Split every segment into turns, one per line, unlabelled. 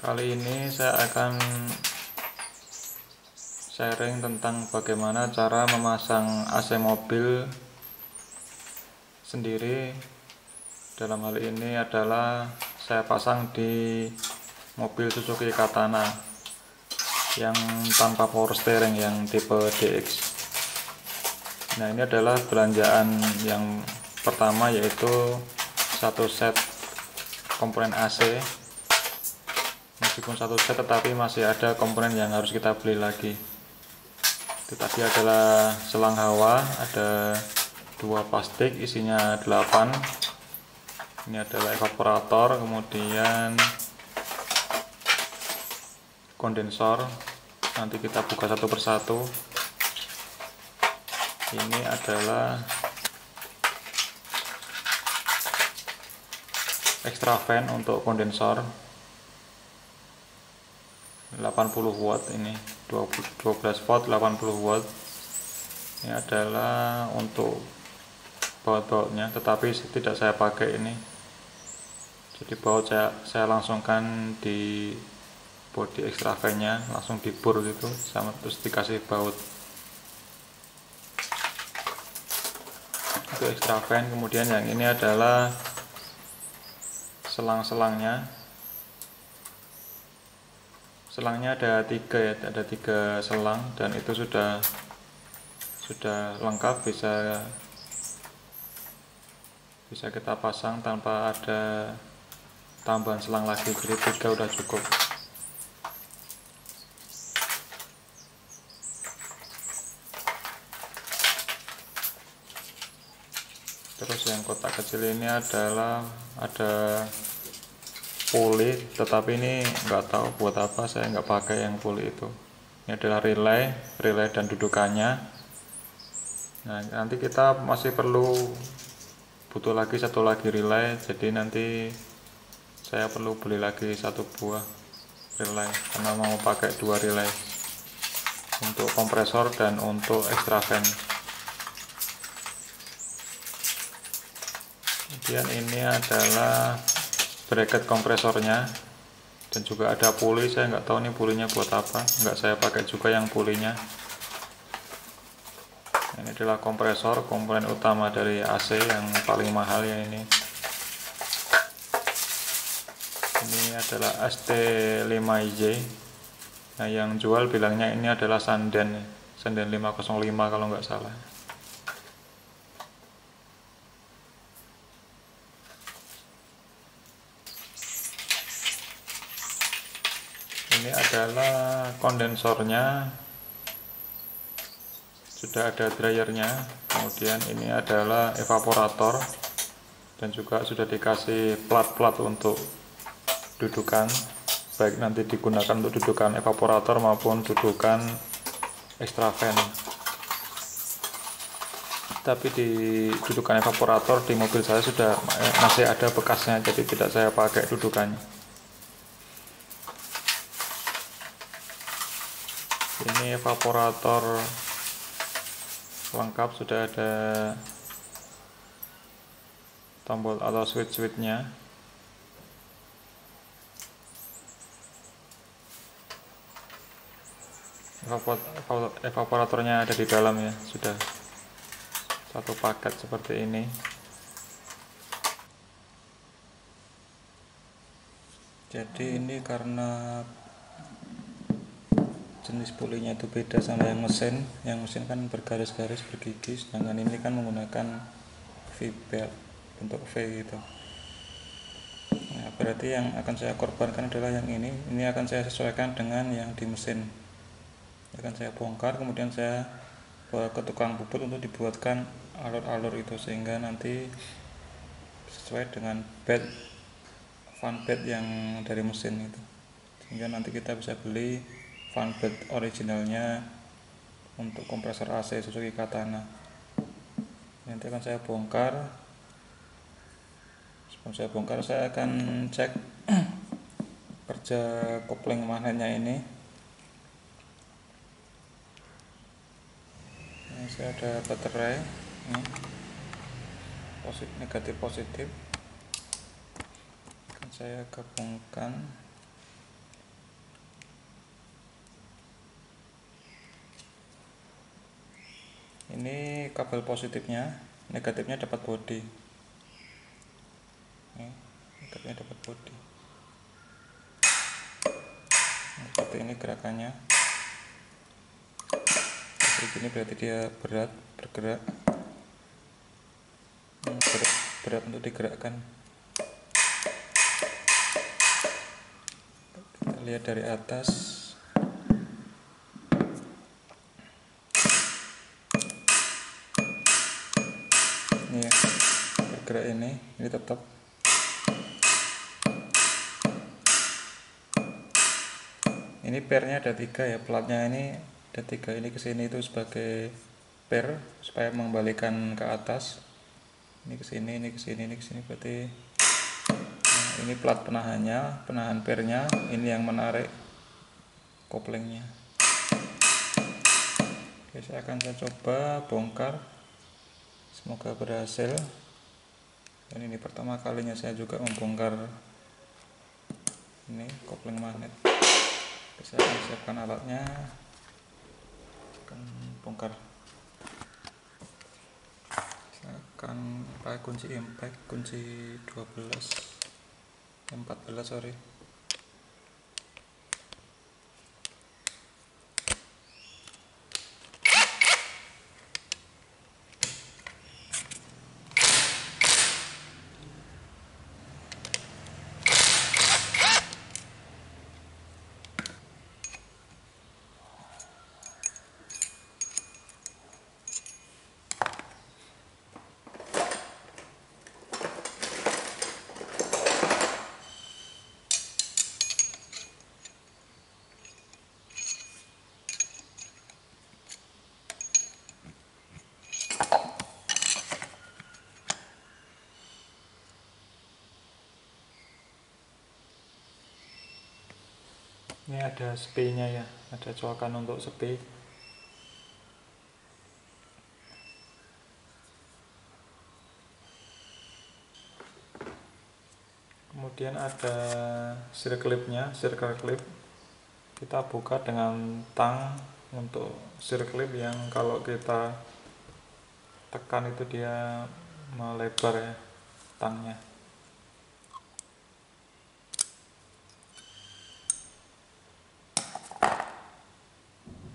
Kali ini saya akan sharing tentang bagaimana cara memasang AC mobil sendiri. Dalam hal ini adalah saya pasang di mobil Suzuki Katana yang tanpa power steering, yang tipe DX. Nah, ini adalah belanjaan yang pertama, yaitu satu set komponen AC. Meskipun satu set, tetapi masih ada komponen yang harus kita beli lagi. Itu tadi adalah selang hawa, ada 2 plastik, isinya 8. Ini adalah evaporator, kemudian kondensor. Nanti kita buka satu persatu. Ini adalah extra fan untuk kondensor 80 watt, ini 12 volt 80 watt. Ini adalah untuk baut-bautnya, tetapi tidak saya pakai ini. Jadi baut saya langsungkan di bodi extra fan-nya, langsung dibur gitu, sama terus dikasih baut. Itu extra fan. Kemudian yang ini adalah selang-selangnya. Selangnya ada 3 ya, ada 3 selang, dan itu sudah lengkap, bisa kita pasang tanpa ada tambahan selang lagi. Jadi 3 udah cukup. Terus yang kotak kecil ini adalah ada puli, tetapi ini nggak tahu buat apa, saya nggak pakai yang puli itu. Ini adalah relay dan dudukannya. Nah, nanti kita masih butuh lagi satu lagi relay, jadi nanti saya perlu beli lagi 1 buah relay karena mau pakai 2 relay untuk kompresor dan untuk extra fan. Kemudian ini adalah bracket kompresornya, dan juga ada puli. Saya nggak tahu nih pulinya buat apa, nggak saya pakai juga yang pulinya. Ini adalah kompresor, komponen utama dari AC yang paling mahal ya ini. Ini adalah ST5IJ. Nah, yang jual bilangnya ini adalah Sanden 505 kalau nggak salah. Ini adalah kondensornya, sudah ada dryernya. Kemudian ini adalah evaporator, dan juga sudah dikasih plat-plat untuk dudukan, baik nanti digunakan untuk dudukan evaporator maupun dudukan extra fan. Tapi di dudukan evaporator di mobil saya masih ada bekasnya, jadi tidak saya pakai dudukannya. Ini evaporator lengkap, sudah ada tombol atau switch-switchnya. Evaporatornya ada di dalam ya, sudah satu paket seperti ini. Jadi ini karena jenis pulinya itu beda sama yang mesin kan bergaris-garis bergigi, sedangkan ini kan menggunakan V-belt, bentuk V gitu. Nah, berarti yang akan saya korbankan adalah yang ini akan saya sesuaikan dengan yang di mesin. Akan saya bongkar, kemudian saya bawa ke tukang bubut untuk dibuatkan alur-alur itu, sehingga nanti sesuai dengan fan bed yang dari mesin itu, sehingga nanti kita bisa beli fan bed originalnya untuk kompresor AC Suzuki Katana. Nanti akan saya bongkar. Sebelum saya bongkar, saya akan cek kerja kopling magnetnya ini. Ini saya ada baterai ini, negatif positif. Akan saya gabungkan Ini kabel positifnya, negatifnya dapat body. Negatifnya dapat body. Seperti ini gerakannya. Seperti ini berarti dia bergerak. Berat untuk digerakkan. Kita lihat dari atas. Ini ya, bergerak ini tetap. Ini pairnya ada 3 ya, platnya ini ada 3. Ini kesini itu sebagai pair supaya mengembalikan ke atas. Ini kesini, ini kesini, ini kesini, berarti nah, ini plat penahannya, penahan pairnya. Ini yang menarik koplingnya. Oke, saya coba bongkar, semoga berhasil. Dan ini pertama kalinya saya juga membongkar ini kopling magnet. Saya akan siapkan alatnya, akan bongkar. Saya akan pakai kunci impact, kunci 14 sorry. Ini ada spay-nya ya, ada coakan untuk spay. Kemudian ada circle clip. Kita buka dengan tang untuk circle clip yang kalau kita tekan itu dia melebar ya, tangnya.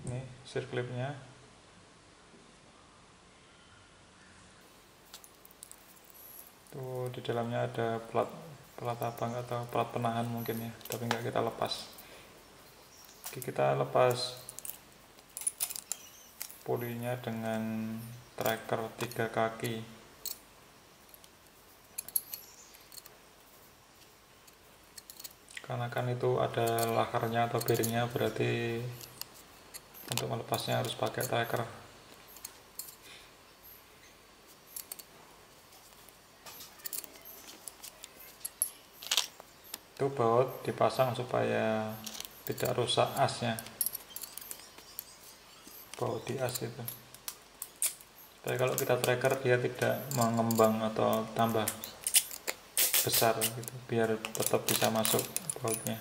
Ini circle clipnya. Tuh di dalamnya ada plat abang atau plat penahan mungkin ya, tapi nggak kita lepas. Oke, kita lepas pulinya dengan tracker 3 kaki. Karena kan itu ada lakarnya atau bearingnya, berarti untuk melepasnya harus pakai tracker. Itu baut dipasang supaya tidak rusak asnya, baut di as itu, supaya kalau kita tracker dia tidak mengembang atau tambah besar gitu, biar tetap bisa masuk bautnya.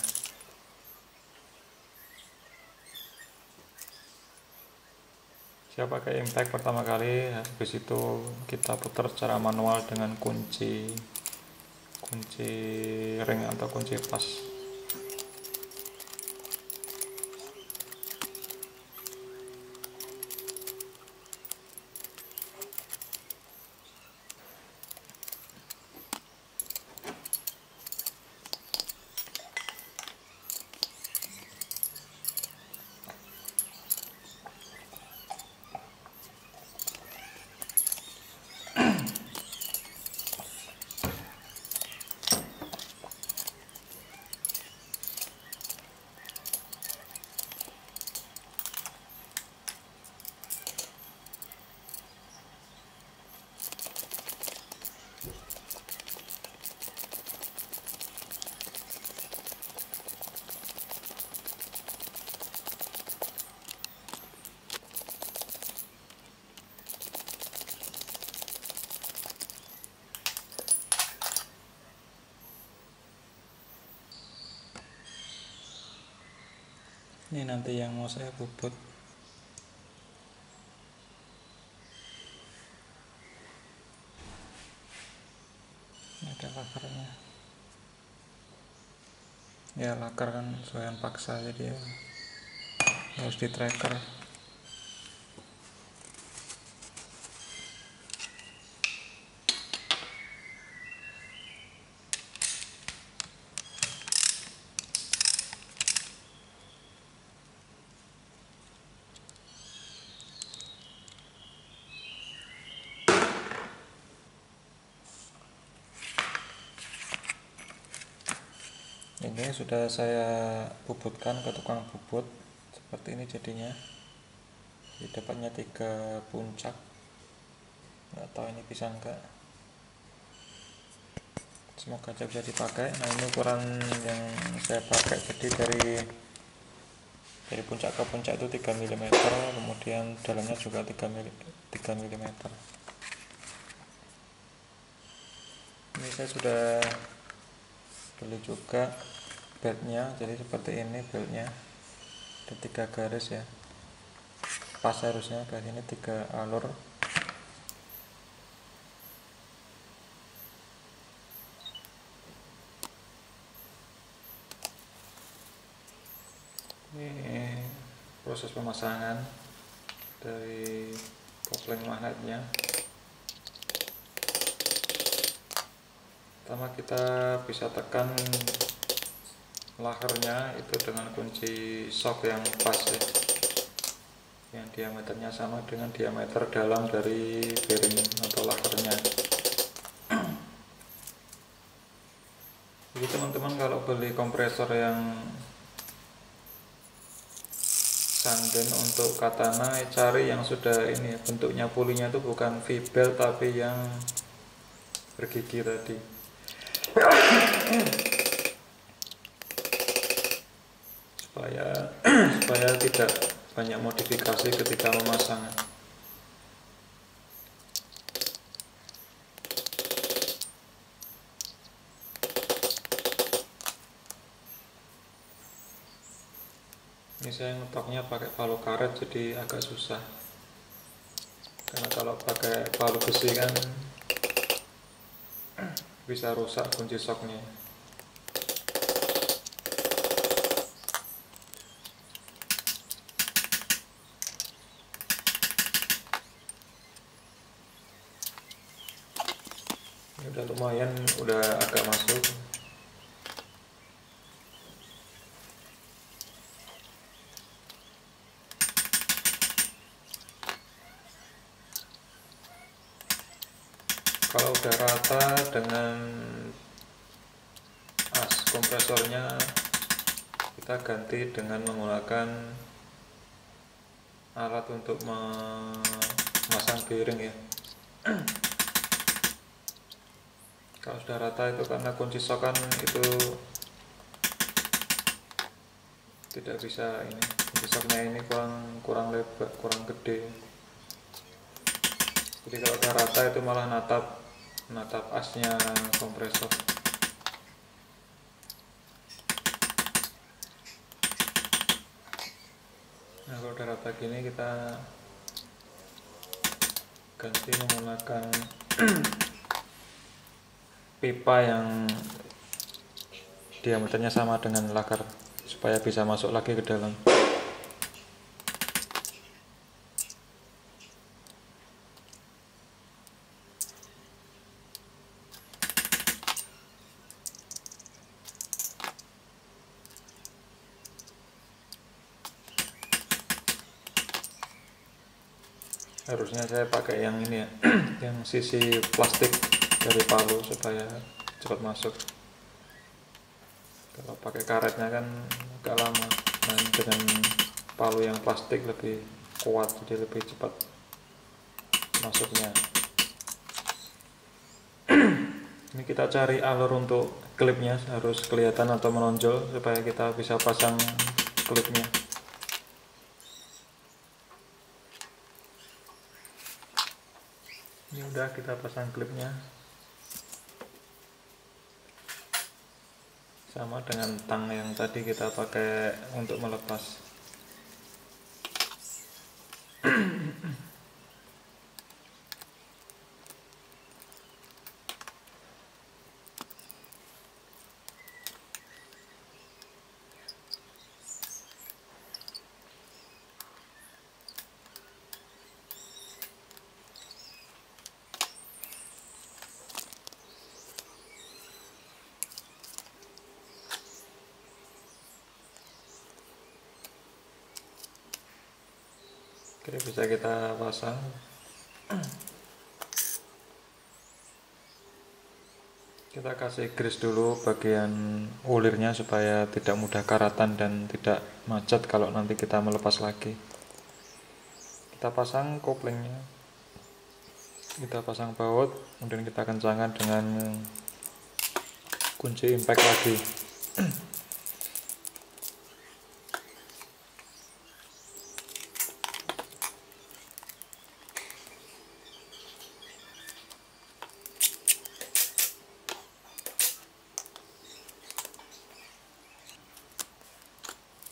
Saya pakai impact pertama kali, habis itu kita putar secara manual dengan kunci ring atau kunci pas. Ini nanti yang mau saya bubut. Ya lakar kan sesuaian paksa, jadi ya harus di tracker. Ini sudah saya bubutkan ke tukang bubut, seperti ini jadinya. Di depannya 3 puncak, nggak tahu ini bisa enggak, semoga aja bisa dipakai. Nah ini ukuran yang saya pakai, jadi dari puncak ke puncak itu 3 mm, kemudian dalamnya juga 3 mm. Ini saya sudah beli juga beltnya, jadi seperti ini beltnya, ada 3 garis ya, pas harusnya garis ini 3 alur. Ini proses pemasangan dari kopling magnetnya. Pertama kita bisa tekan lakernya itu dengan kunci shock yang pas ya, yang diameternya sama dengan diameter dalam dari bearing atau lakernya. Jadi teman-teman kalau beli kompresor yang Sanden untuk katana, cari yang sudah ini bentuknya pulinya itu bukan V-belt tapi yang bergigi tadi. supaya tidak banyak modifikasi ketika memasang. Ini saya ngetoknya pakai palu karet, jadi agak susah, karena kalau pakai palu besi kan bisa rusak kunci shocknya. Ini udah lumayan, udah agak masuk. Kalau udah rata dengan as kompresornya, kita ganti dengan menggunakan alat untuk memasang bearing ya. Kalau sudah rata itu karena kunci shock kan itu tidak bisa, ini kunci shocknya ini kurang lebar, kurang gede. Jadi kalau udah rata itu malah natap asnya kompresor. Nah kalau udah rata gini kita ganti menggunakan pipa yang diameternya sama dengan lakar supaya bisa masuk lagi ke dalam. Harusnya saya pakai yang ini ya, yang sisi plastik dari palu supaya cepat masuk. Kalau pakai karetnya kan agak lama. Nah dengan palu yang plastik lebih kuat, jadi lebih cepat masuknya. Ini kita cari alur untuk klipnya, harus kelihatan atau menonjol supaya kita bisa pasang klipnya. Ini udah kita pasang klipnya, sama dengan tang yang tadi kita pakai untuk melepas. Oke, bisa kita pasang. Kita kasih grease dulu bagian ulirnya supaya tidak mudah karatan dan tidak macet kalau nanti kita melepas lagi. Kita pasang koplingnya, kita pasang baut, kemudian kita kencangkan dengan kunci impact lagi.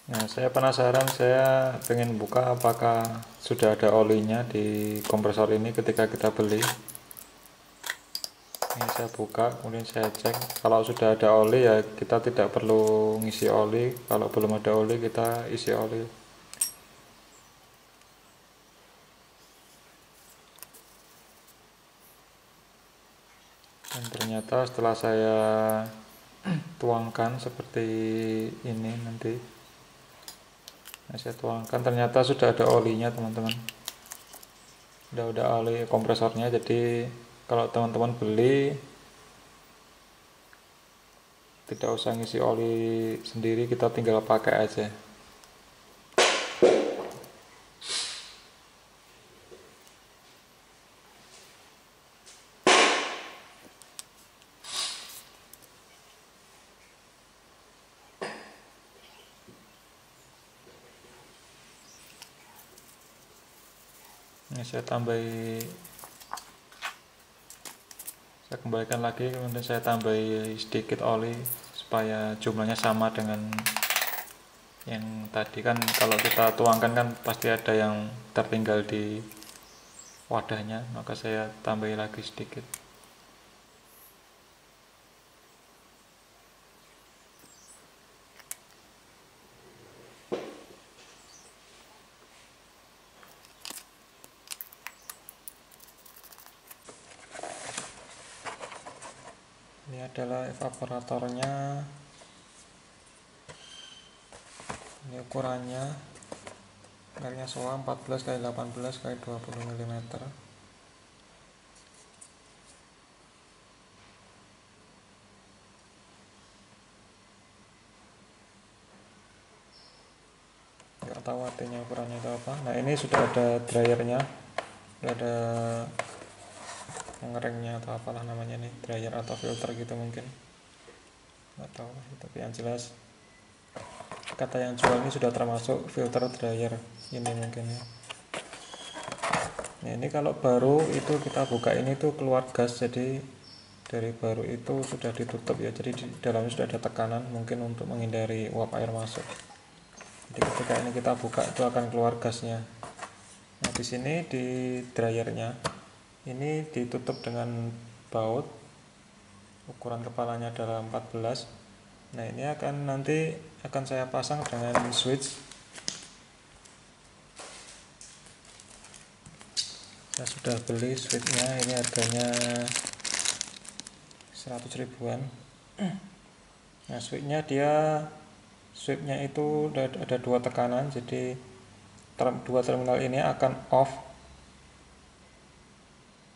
Nah, saya penasaran, saya pengen buka apakah sudah ada olinya di kompresor ini ketika kita beli. Ini saya buka, kemudian saya cek. Kalau sudah ada oli ya kita tidak perlu ngisi oli. Kalau belum ada oli kita isi oli. Dan ternyata setelah saya tuangkan seperti ini nanti, saya tuangkan ternyata sudah ada olinya teman-teman. Udah oli kompresornya, jadi kalau teman-teman beli tidak usah ngisi oli sendiri, kita tinggal pakai aja. Ini saya kembalikan lagi, kemudian saya tambahi sedikit oli supaya jumlahnya sama dengan yang tadi. Kan kalau kita tuangkan kan pasti ada yang tertinggal di wadahnya, maka saya tambahi lagi sedikit. Ini adalah evaporatornya. Ini ukurannya, garisnya soa 14 x 18 x 20 mm. Nggak tahu artinya ukurannya itu apa. Nah, ini sudah ada dryernya, sudah ada ngeringnya atau apalah namanya nih, dryer atau filter gitu mungkin, nggak tahu. Tapi yang jelas kata yang jual ini sudah termasuk filter dryer ini mungkin ya. Nah, ini kalau baru itu kita buka ini tuh keluar gas, jadi dari baru itu sudah ditutup ya, jadi di dalamnya sudah ada tekanan mungkin untuk menghindari uap air masuk. Jadi ketika ini kita buka itu akan keluar gasnya. Nah, di sini di dryernya ini ditutup dengan baut, ukuran kepalanya adalah 14. Nah, ini nanti akan saya pasang dengan switch. Saya sudah beli switchnya, ini harganya 100 ribuan. Nah, switchnya itu ada dua tekanan, jadi dua terminal ini akan off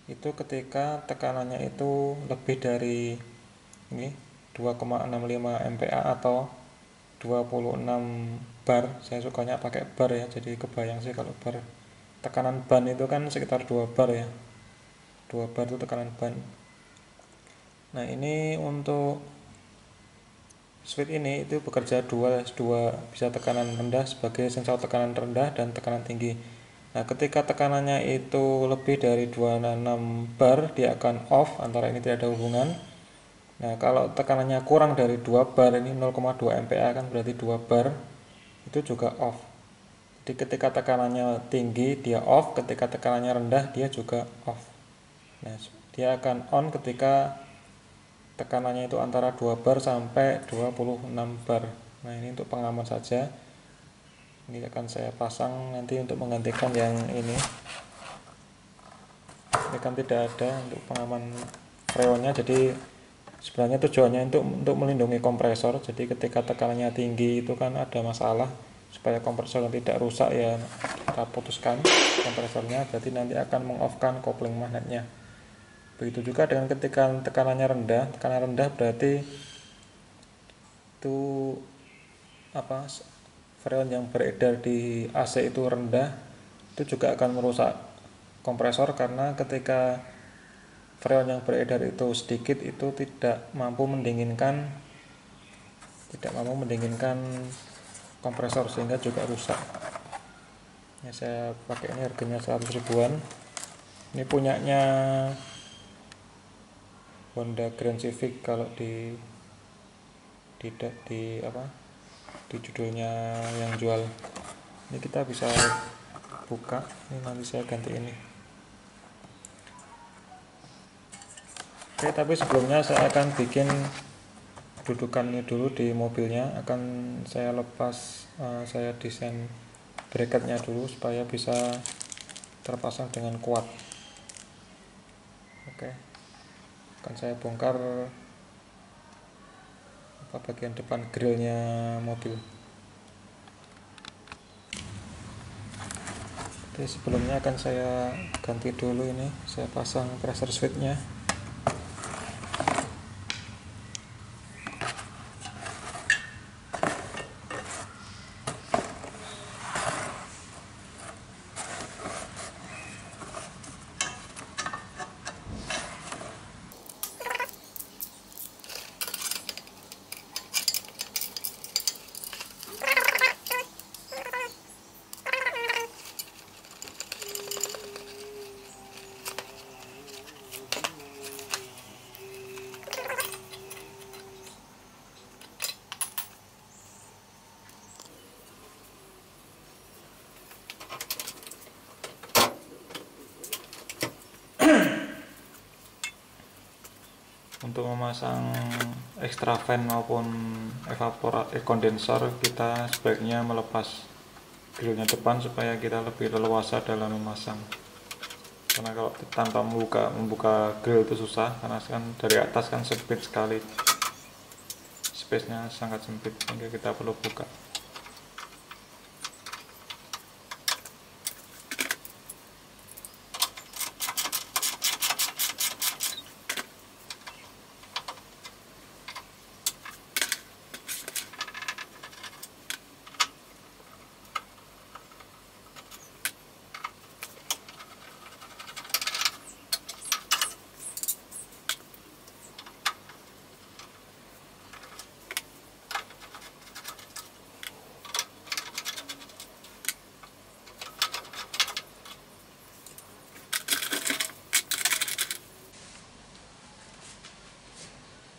itu ketika tekanannya itu lebih dari ini 2,65 MPa atau 26 bar. Saya sukanya pakai bar ya, jadi kebayang sih kalau bar. Tekanan ban itu kan sekitar 2 bar ya, 2 bar itu tekanan ban. Nah, ini untuk switch ini itu bekerja dua bisa tekanan rendah sebagai sensor tekanan rendah dan tekanan tinggi. Nah, ketika tekanannya itu lebih dari 26 bar, dia akan off, antara ini tidak ada hubungan. Nah, kalau tekanannya kurang dari 2 bar, ini 0,2 MPa kan berarti 2 bar, itu juga off. Jadi ketika tekanannya tinggi dia off, ketika tekanannya rendah dia juga off. Nah, dia akan on ketika tekanannya itu antara 2 bar sampai 26 bar. Nah, ini untuk pengaman saja. Ini akan saya pasang nanti untuk menggantikan yang ini. Ini kan tidak ada untuk pengaman freonnya, jadi sebenarnya tujuannya untuk melindungi kompresor. Jadi ketika tekanannya tinggi itu kan ada masalah, supaya kompresornya tidak rusak ya kita putuskan kompresornya, berarti nanti akan mengoff-kan kopling magnetnya. Begitu juga dengan ketika tekanannya rendah, tekanan rendah berarti itu freon yang beredar di AC itu rendah, itu juga akan merusak kompresor karena ketika freon yang beredar itu sedikit itu tidak mampu mendinginkan kompresor sehingga juga rusak. Ya, saya pakai ini harganya 100 ribuan. Ini punyanya Honda Grand Civic kalau di judulnya yang jual. Ini kita bisa buka. Ini nanti saya ganti ini. Oke, tapi sebelumnya saya akan bikin dudukannya dulu di mobilnya. Akan saya lepas, saya desain bracketnya dulu supaya bisa terpasang dengan kuat. Oke, akan saya bongkar bagian depan grillnya mobil. Oke, sebelumnya akan saya ganti dulu ini, saya pasang pressure switch-nya. Untuk memasang extra fan maupun kondensor, kita sebaiknya melepas grillnya depan supaya kita lebih leluasa dalam memasang. Karena kalau tanpa membuka grill itu susah, karena kan dari atas kan sempit sekali, space-nya sangat sempit, sehingga kita perlu buka.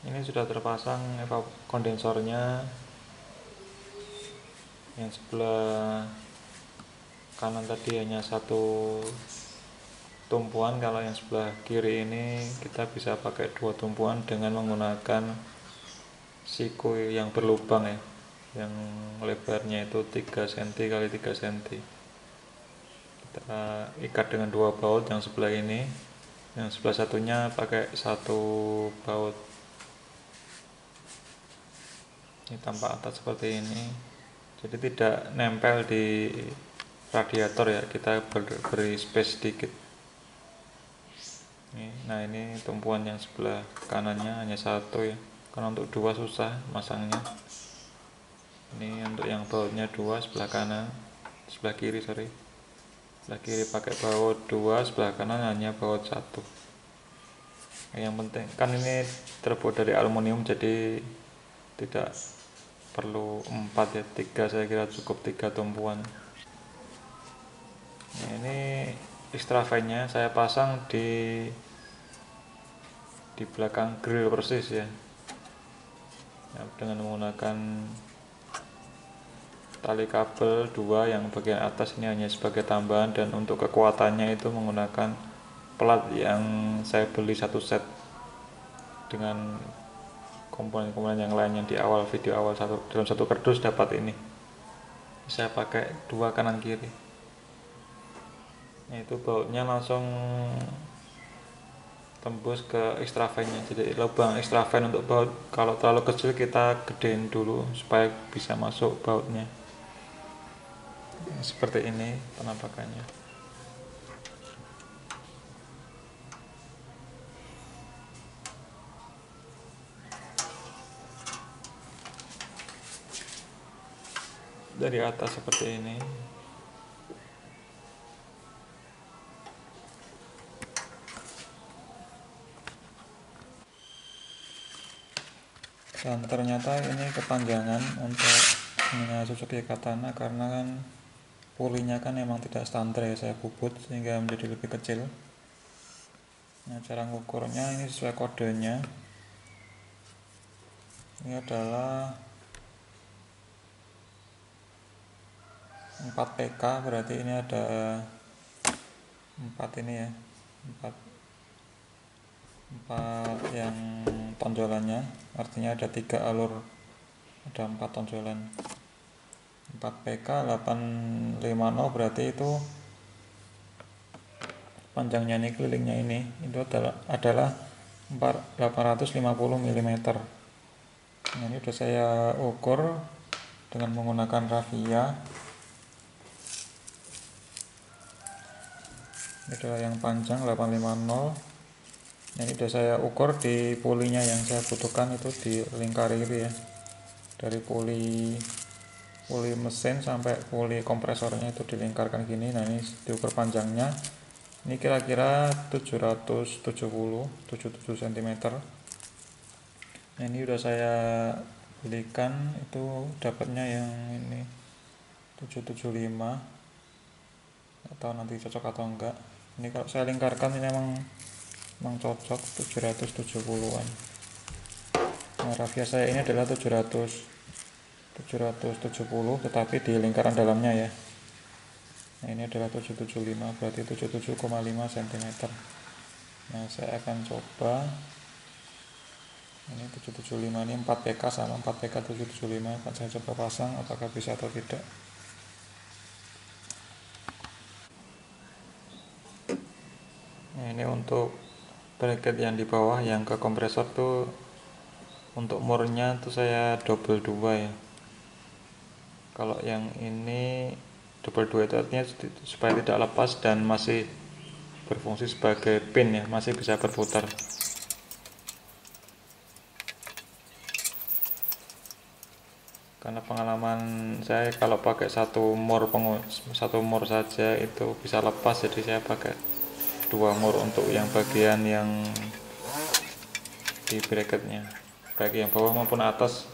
Ini sudah terpasang kondensornya. Yang sebelah kanan tadi hanya satu tumpuan, kalau yang sebelah kiri ini kita bisa pakai dua tumpuan dengan menggunakan siku yang berlubang ya, yang lebarnya itu 3 cm x 3 cm. Kita ikat dengan dua baut yang sebelah ini, yang sebelah satunya pakai satu baut. Ini tampak atas seperti ini, jadi tidak nempel di radiator ya, kita beri space sedikit. Nah ini tumpuan yang sebelah kanannya hanya satu ya, karena untuk dua susah masangnya. Ini untuk yang bautnya dua, sebelah kanan, sebelah kiri pakai baut dua, sebelah kanan hanya baut satu. Yang penting kan ini terbuat dari aluminium, jadi tidak perlu 4 ya, 3 saya kira cukup, 3 tumpuan. Nah, ini extra fan-nya saya pasang di belakang grill persis ya, dengan menggunakan tali kabel 2, yang bagian atas ini hanya sebagai tambahan, dan untuk kekuatannya itu menggunakan plat yang saya beli satu set dengan komponen-komponen yang lain yang di awal video awal, dalam satu kardus dapat ini. Saya pakai 2 kanan kiri. Nah, itu bautnya langsung tembus ke extra fan-nya. Jadi lubang extra fan untuk baut kalau terlalu kecil kita gedein dulu supaya bisa masuk bautnya. Seperti ini penampakannya. Dari atas seperti ini. Dan ternyata ini kepanjangan untuk Suzuki Katana karena kan pulinya kan memang tidak standar ya, saya bubut sehingga menjadi lebih kecil. Nah, cara ngukurnya ini sesuai kodenya. Ini adalah 4 PK, berarti ini ada 4 ini ya, 4 yang tonjolannya, artinya ada 3 alur, ada 4 tonjolan. 4 PK 850 berarti itu panjangnya ini, kelilingnya ini itu adalah 850 mm. Nah, ini sudah saya ukur dengan menggunakan rafia. Ini adalah yang panjang 850. Nah, ini sudah saya ukur di pulinya yang saya butuhkan, itu dilingkari gitu ya, dari puli mesin sampai puli kompresornya itu dilingkarkan gini. Nah, ini diukur panjangnya, ini kira-kira 777 cm. Nah, ini udah saya belikan, itu dapatnya yang ini 775, atau nanti cocok atau enggak. Ini kalau saya lingkarkan ini memang cocok 770-an. Nah, rafia saya ini adalah 770 tetapi di lingkaran dalamnya ya. Nah, ini adalah 775, berarti 77,5 cm. Nah, saya akan coba ini 775, ini 4 PK sama 4 PK 775, akan saya coba pasang apakah bisa atau tidak. Nah, ini untuk bracket yang di bawah yang ke kompresor tuh, untuk murnya tuh saya double 2 ya. Kalau yang ini double 2 itu artinya supaya tidak lepas dan masih berfungsi sebagai pin ya, masih bisa berputar. Karena pengalaman saya kalau pakai satu mur saja itu bisa lepas, jadi saya pakai 2 mur untuk yang bagian yang di bracketnya, baik yang bawah maupun atas,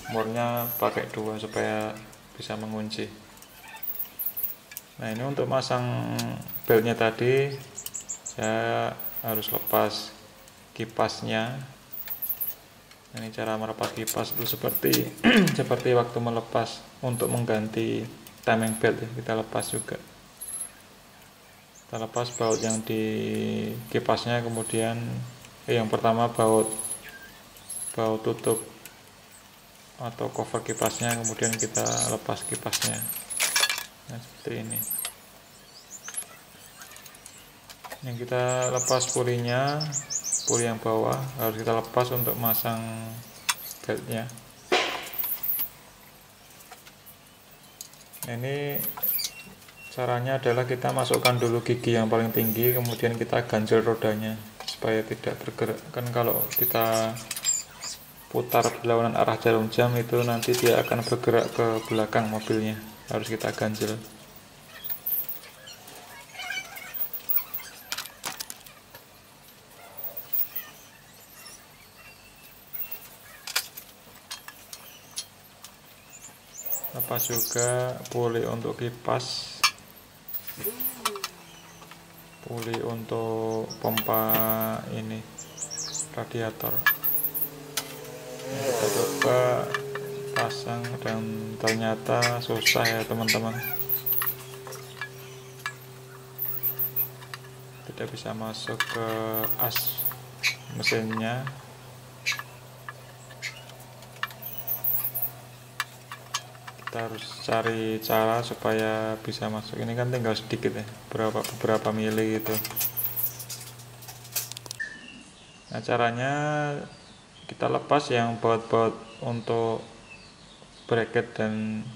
murnya pakai 2 supaya bisa mengunci. Nah, ini untuk masang beltnya tadi saya harus lepas kipasnya. Ini cara melepas kipas itu seperti seperti waktu melepas untuk mengganti timing belt ya, kita lepas juga. Kita lepas baut yang di kipasnya, kemudian yang pertama baut tutup atau cover kipasnya, kemudian kita lepas kipasnya. Nah, seperti ini. Yang kita lepas pulinya, puli yang bawah harus kita lepas untuk masang beltnya. Ini caranya adalah kita masukkan dulu gigi yang paling tinggi, kemudian kita ganjel rodanya supaya tidak bergerak. Kan kalau kita putar berlawanan arah jarum jam itu nanti dia akan bergerak ke belakang mobilnya, harus kita ganjel. Lepas juga puli untuk kipas, puli untuk pompa ini radiator. Kita coba pasang dan ternyata susah ya teman-teman, tidak bisa masuk ke as mesinnya. Kita harus cari cara supaya bisa masuk. Ini kan tinggal sedikit ya, beberapa mili gitu. Nah, caranya kita lepas yang baut-baut untuk bracket dan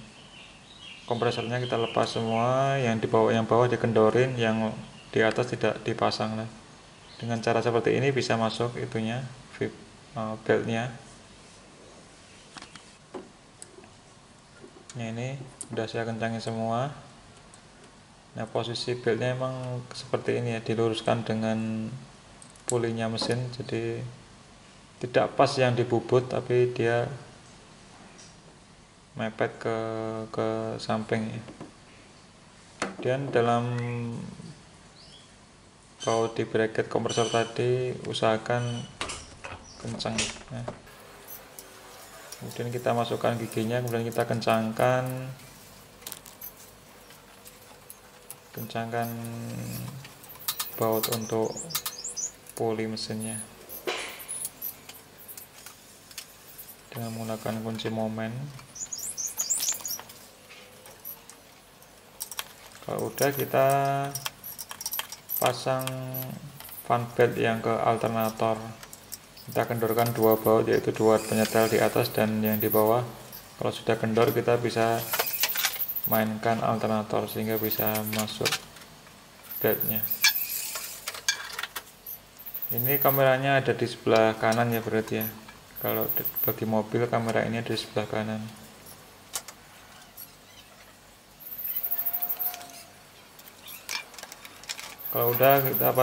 kompresornya kita lepas semua, yang bawah dikendorin, yang di atas tidak dipasang. Nah, dengan cara seperti ini bisa masuk itunya, beltnya. Nah, ini udah saya kencangin semua. Nah, posisi beltnya emang seperti ini ya, diluruskan dengan pulinya mesin, jadi tidak pas yang di bubut, tapi dia mepet ke samping ya. Dan dalam baut di bracket kompresor tadi usahakan kencang ya. Kemudian kita masukkan giginya, kemudian kita kencangkan baut untuk puli mesinnya dengan menggunakan kunci momen. Kalau udah, kita pasang fan belt yang ke alternator. Kita kendorkan dua baut, yaitu dua penyetel di atas dan yang di bawah. Kalau sudah kendor, kita bisa mainkan alternator sehingga bisa masuk beltnya. Ini kameranya ada di sebelah kanan ya berarti ya. Kalau bagi mobil, kamera ini ada di sebelah kanan. Kalau udah, kita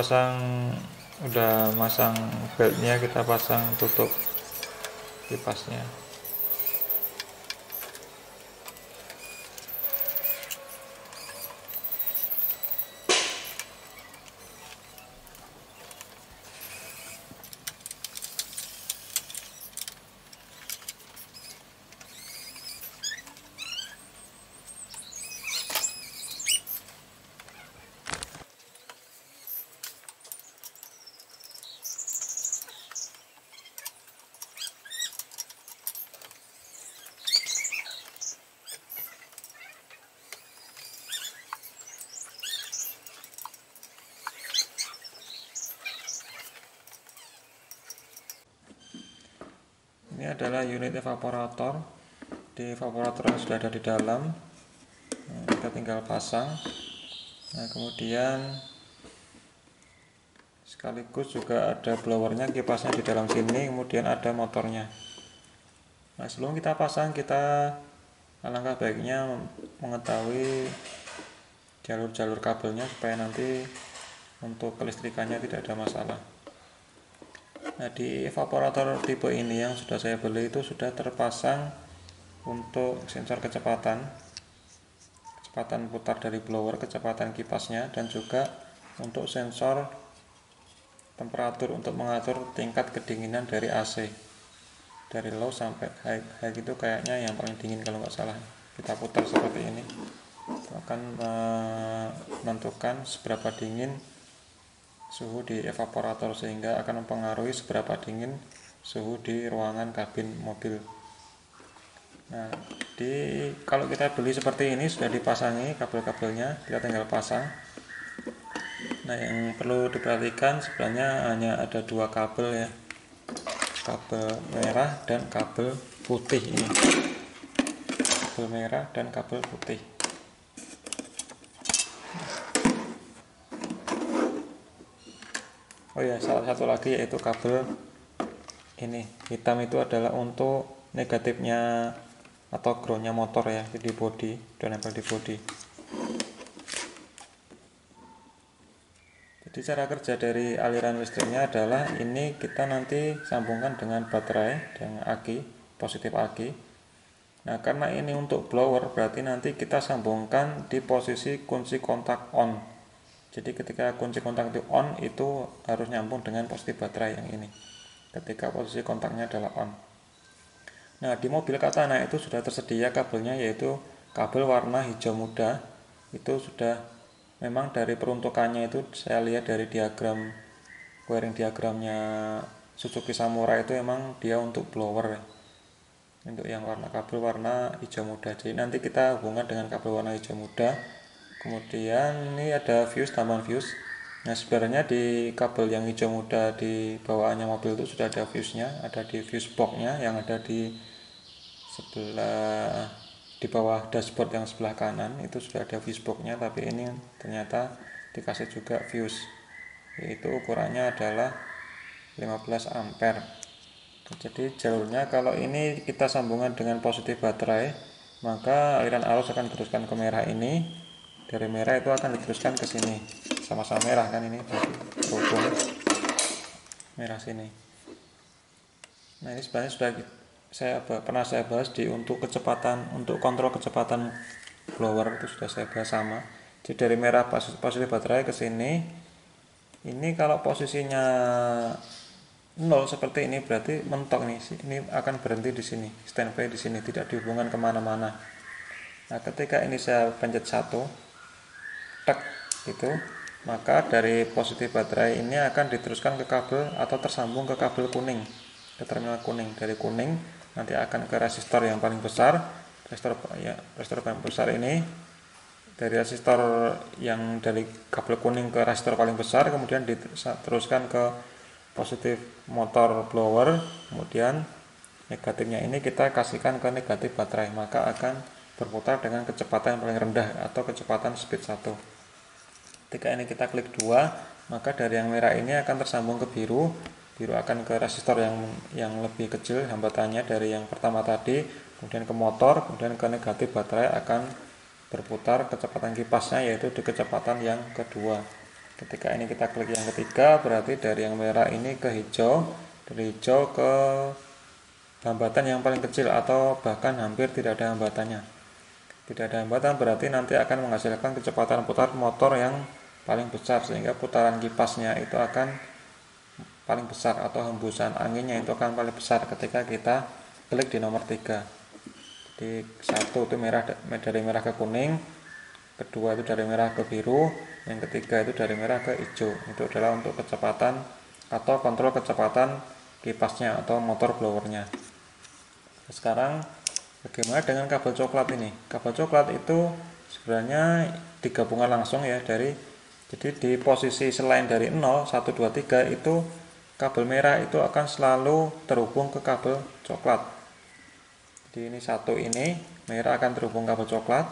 masang beltnya, kita pasang tutup kipasnya. Ini adalah unit evaporator. Di evaporator yang sudah ada di dalam. Nah, kita tinggal pasang. Nah, kemudian sekaligus juga ada blowernya, kipasnya di dalam sini, kemudian ada motornya. Nah, sebelum kita pasang, kita alangkah baiknya mengetahui jalur-jalur kabelnya supaya nanti untuk kelistrikannya tidak ada masalah. Nah, di evaporator tipe ini yang sudah saya beli itu sudah terpasang untuk sensor kecepatan putar dari blower, kecepatan kipasnya, dan juga untuk sensor temperatur untuk mengatur tingkat kedinginan dari AC dari low sampai high. High itu kayaknya yang paling dingin kalau nggak salah. Kita putar seperti ini, itu akan menentukan seberapa dingin suhu di evaporator sehingga akan mempengaruhi seberapa dingin suhu di ruangan kabin mobil. Nah, kalau kita beli seperti ini sudah dipasangi kabel-kabelnya, kita tinggal pasang. Nah, yang perlu diperhatikan sebenarnya hanya ada dua kabel ya, kabel merah dan kabel putih ini. Kabel merah dan kabel putih. Oh ya, salah satu lagi yaitu kabel ini hitam itu adalah untuk negatifnya atau groundnya motor ya, di bodi, udah nempel di bodi. Jadi cara kerja dari aliran listriknya adalah ini kita nanti sambungkan dengan baterai dengan aki, positif aki. Nah, karena ini untuk blower berarti nanti kita sambungkan di posisi kunci kontak on. Jadi ketika kunci kontak itu on, itu harus nyambung dengan positif baterai yang ini ketika posisi kontaknya adalah on. Nah, di mobil Katana itu sudah tersedia kabelnya, yaitu kabel warna hijau muda. Itu sudah memang dari peruntukannya itu saya lihat dari diagram wiring diagramnya Suzuki Samurai itu emang dia untuk blower ya. Untuk yang kabel warna hijau muda. Jadi nanti kita hubungkan dengan kabel warna hijau muda. Kemudian ini ada fuse, tambahan fuse. Nah, sebenarnya di kabel yang hijau muda di bawaannya mobil itu sudah ada fuse-nya, ada di fuse box-nya yang ada di sebelah di bawah dashboard yang sebelah kanan itu sudah ada fuse box-nya, tapi ini ternyata dikasih juga fuse, yaitu ukurannya adalah 15 ampere. Jadi jalurnya kalau ini kita sambungan dengan positif baterai, maka aliran arus akan diteruskan ke merah ini, dari merah itu akan diteruskan ke sini, sama-sama merah kan ini, jadi terhubung merah sini. Nah ini sebenarnya sudah pernah saya bahas untuk kecepatan, untuk kontrol kecepatan blower itu sudah saya bahas sama. Jadi dari merah positif baterai ke sini, ini kalau posisinya 0 seperti ini berarti mentok nih, ini akan berhenti di sini, standby di sini, tidak dihubungkan kemana-mana. Nah ketika ini saya pencet 1, tek gitu, maka dari positif baterai ini akan diteruskan ke kabel atau tersambung ke kabel kuning, ke terminal kuning. Dari kuning nanti akan ke resistor yang paling besar, resistor paling besar ini, dari resistor yang dari kabel kuning ke resistor paling besar, kemudian diteruskan ke positif motor blower, kemudian negatifnya ini kita kasihkan ke negatif baterai, maka akan berputar dengan kecepatan yang paling rendah atau kecepatan speed 1. Ketika ini kita klik 2, maka dari yang merah ini akan tersambung ke biru akan ke resistor yang lebih kecil hambatannya dari yang pertama tadi, kemudian ke motor, kemudian ke negatif baterai akan berputar kecepatan kipasnya, yaitu di kecepatan yang kedua. Ketika ini kita klik yang ketiga, berarti dari yang merah ini ke hijau, dari hijau ke hambatan yang paling kecil atau bahkan hampir tidak ada hambatannya. Tidak ada hambatan berarti nanti akan menghasilkan kecepatan putar motor yang paling besar, sehingga putaran kipasnya itu akan paling besar atau hembusan anginnya itu akan paling besar ketika kita klik di nomor 3. Jadi 1 itu dari merah ke kuning, kedua itu dari merah ke biru, yang ketiga itu dari merah ke hijau. Itu adalah untuk kecepatan atau kontrol kecepatan kipasnya atau motor blowernya. Sekarang bagaimana dengan kabel coklat ini? Kabel coklat itu sebenarnya digabungkan langsung ya, jadi di posisi selain dari 0, 1, 2, 3 itu kabel merah itu akan selalu terhubung ke kabel coklat. Jadi ini 1 ini merah akan terhubung kabel coklat,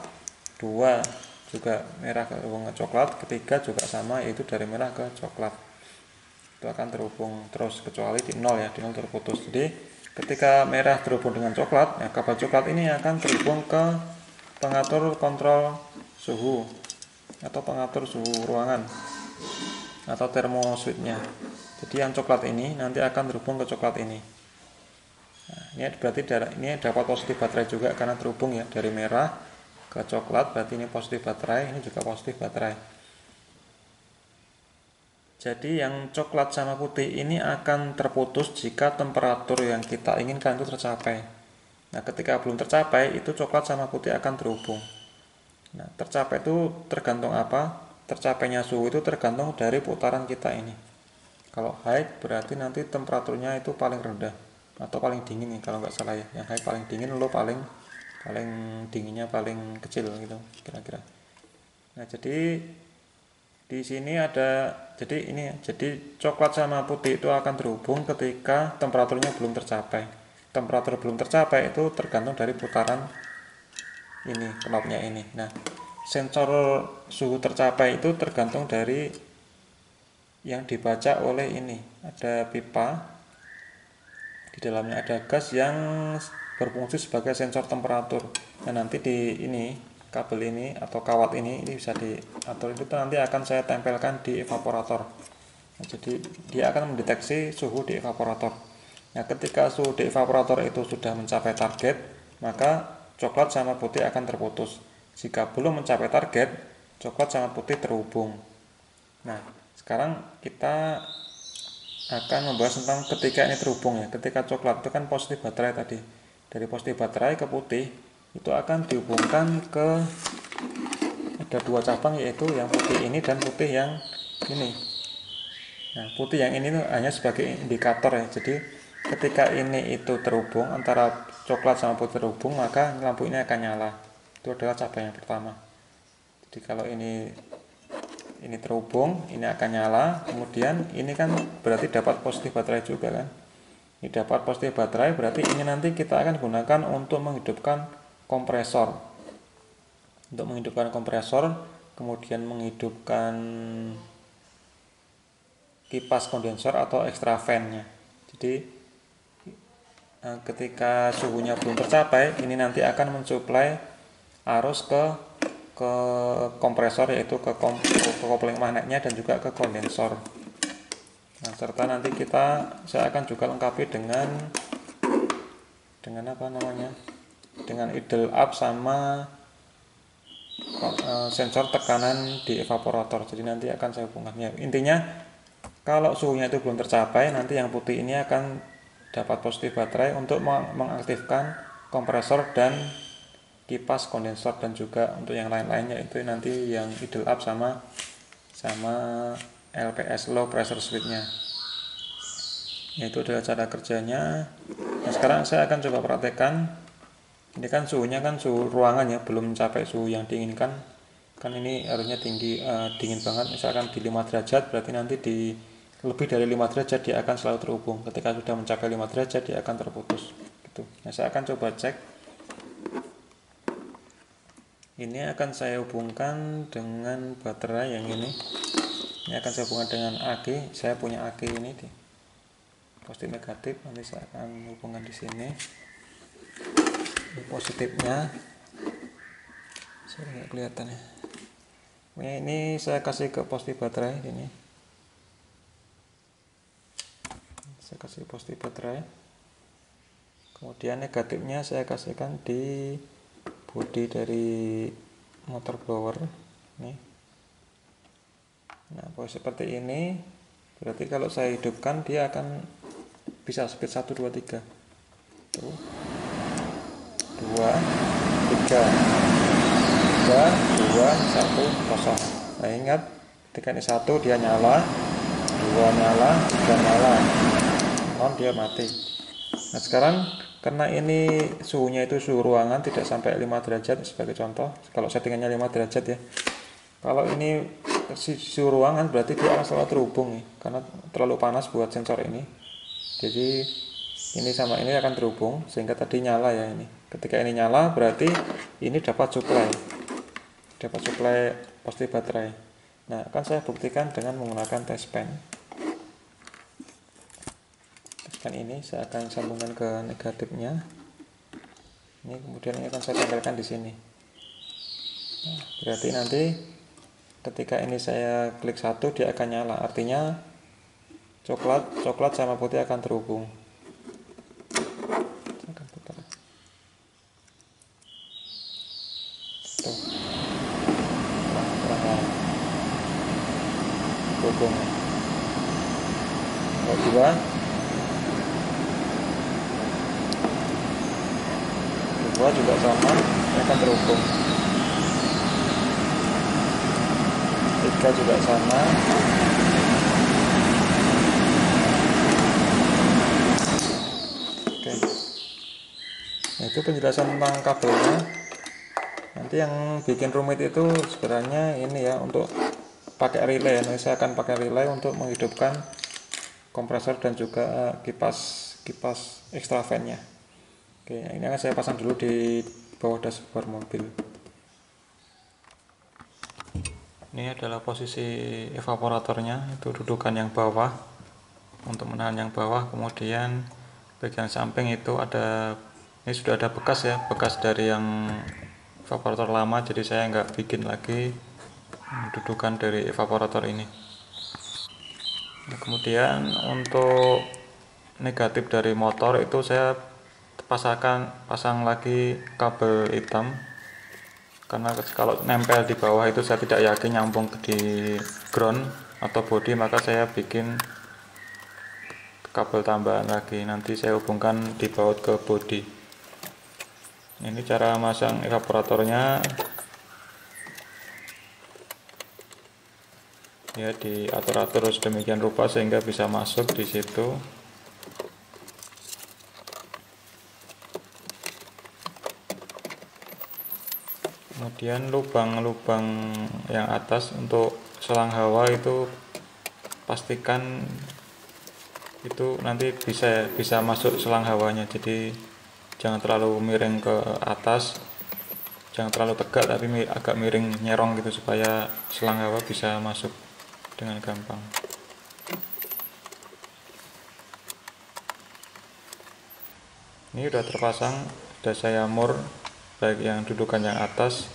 2 juga merah terhubung ke coklat, ketiga juga sama, yaitu dari merah ke coklat. Itu akan terhubung terus kecuali di 0 ya, di 0 terputus. Jadi ketika merah terhubung dengan coklat, ya kabel coklat ini akan terhubung ke pengatur kontrol suhu atau pengatur suhu ruangan atau termoswitch-nya. Jadi yang coklat ini nanti akan terhubung ke coklat ini. Nah, ini berarti ini dapat positif baterai juga karena terhubung ya dari merah ke coklat, berarti ini positif baterai, ini juga positif baterai. Jadi yang coklat sama putih ini akan terputus jika temperatur yang kita inginkan itu tercapai. Nah, ketika belum tercapai itu coklat sama putih akan terhubung. Nah, tercapai itu tergantung apa? Tercapainya suhu itu tergantung dari putaran kita ini. Kalau high berarti nanti temperaturnya itu paling rendah atau paling dingin nih kalau nggak salah ya. Yang high paling dingin, low paling dinginnya paling kecil gitu kira-kira. Nah, jadi di sini ada jadi coklat sama putih itu akan terhubung ketika temperaturnya belum tercapai. Temperatur belum tercapai itu tergantung dari putaran ini, knobnya ini. Nah, sensor suhu tercapai itu tergantung dari yang dibaca oleh ini. Ada pipa, di dalamnya ada gas yang berfungsi sebagai sensor temperatur. Nah, nanti di ini kabel ini atau kawat ini bisa diatur, itu nanti akan saya tempelkan di evaporator. Nah, jadi dia akan mendeteksi suhu di evaporator. Nah, ketika suhu di evaporator itu sudah mencapai target, maka coklat sama putih akan terputus. Jika belum mencapai target, coklat sama putih terhubung. Nah, sekarang kita akan membahas tentang ketika ini terhubung ya. Ketika coklat itu kan positif baterai tadi. Dari positif baterai ke putih itu akan dihubungkan ke ada 2 cabang, yaitu yang putih ini dan putih yang ini. Nah, putih yang ini tuh hanya sebagai indikator ya. Jadi ketika ini itu terhubung, antara coklat sama putih terhubung, maka lampu ini akan nyala. Itu adalah cabang yang pertama. Jadi kalau ini terhubung, ini akan nyala, kemudian ini kan berarti dapat positif baterai juga kan. Ini dapat positif baterai, berarti ini nanti kita akan gunakan untuk menghidupkan kompresor. Untuk menghidupkan kompresor, kemudian menghidupkan kipas kondensor atau extra fan-nya. Jadi ketika suhunya belum tercapai, ini nanti akan mensuplai arus ke kompresor, yaitu ke kopling magnetnya dan juga ke kondensor. Nah, serta nanti saya akan juga lengkapi dengan apa namanya? Dengan idle up sama sensor tekanan di evaporator. Jadi nanti akan saya hubungkannya. Intinya kalau suhunya itu belum tercapai, nanti yang putih ini akan dapat positif baterai untuk mengaktifkan kompresor dan kipas kondensor, dan juga untuk yang lain-lainnya itu nanti yang idle up sama LPS, low pressure switch-nya. Itu adalah cara kerjanya. Nah, sekarang saya akan coba praktekkan. Ini kan suhunya kan suhu ruangan ya, belum mencapai suhu yang diinginkan. Kan ini harusnya dingin banget, misalkan di 5 derajat, berarti nanti di lebih dari 5 derajat dia akan selalu terhubung. Ketika sudah mencapai 5 derajat dia akan terputus gitu. Nah, saya akan coba cek. Ini akan saya hubungkan dengan baterai yang ini. Ini akan saya hubungkan dengan aki. Saya punya aki ini di positif negatif, nanti saya akan hubungkan di sini. Ini positifnya, saya nggak kelihatan ya. Ini saya kasih ke positif baterai ini. Saya kasih positif baterai. Kemudian negatifnya saya kasihkan di bodi dari motor blower nih. Nah, posisi seperti ini. Berarti kalau saya hidupkan dia akan bisa speed 1 2 3. Tuh. 2 3 3 2 1 kosong. Nah, ingat, ketika ini 1 dia nyala, 2 nyala, 3 nyala, 0 dia mati. Nah, sekarang karena ini suhunya itu suhu ruangan, tidak sampai 5 derajat sebagai contoh. Kalau settingannya 5 derajat ya. Kalau ini suhu ruangan berarti dia akan selalu terhubung nih, karena terlalu panas buat sensor ini. Jadi ini sama ini akan terhubung sehingga tadi nyala ya ini. Ketika ini nyala berarti ini dapat suplai positif baterai. Nah, akan saya buktikan dengan menggunakan test pen. Ini saya akan sambungkan ke negatifnya. Ini kemudian ini akan saya tempelkan di sini. Nah, berarti nanti ketika ini saya klik 1 dia akan nyala. Artinya coklat sama putih akan terhubung. Saya akan putar. Tuh. Terhubung. Kalau 2 juga sama, akan terhubung. 3 juga sama. Oke. Nah, itu penjelasan tentang kabelnya. Nanti yang bikin rumit itu sebenarnya ini ya, untuk pakai relay. Nanti saya akan pakai relay untuk menghidupkan kompresor dan juga kipas extra fan-nya. Oke, ini akan saya pasang dulu di bawah dashboard mobil. Ini adalah posisi evaporatornya, itu dudukan yang bawah untuk menahan yang bawah. Kemudian bagian samping itu ini sudah ada bekas ya, bekas dari yang evaporator lama, jadi saya nggak bikin lagi dudukan dari evaporator ini. Nah, kemudian untuk negatif dari motor itu saya pasang lagi kabel hitam, karena kalau nempel di bawah itu saya tidak yakin nyambung di ground atau body, maka saya bikin kabel tambahan lagi, nanti saya hubungkan di baut ke body. Ini cara masang evaporatornya ya, diatur-atur sedemikian rupa sehingga bisa masuk di situ. Kemudian lubang-lubang yang atas untuk selang hawa itu pastikan itu nanti bisa masuk selang hawanya, jadi jangan terlalu miring ke atas jangan terlalu tegak tapi agak miring nyerong gitu supaya selang hawa bisa masuk dengan gampang. Ini udah terpasang, sudah saya mur baik yang dudukan yang atas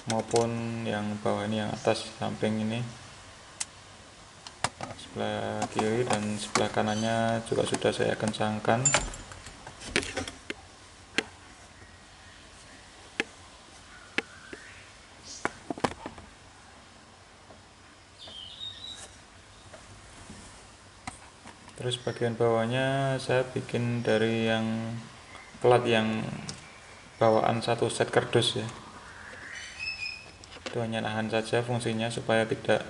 maupun yang bawah ini, yang atas samping ini sebelah kiri dan sebelah kanannya juga sudah saya kencangkan. Terus bagian bawahnya saya bikin dari yang plat yang bawaan satu set kardus ya. Itu hanya nahan saja fungsinya supaya tidak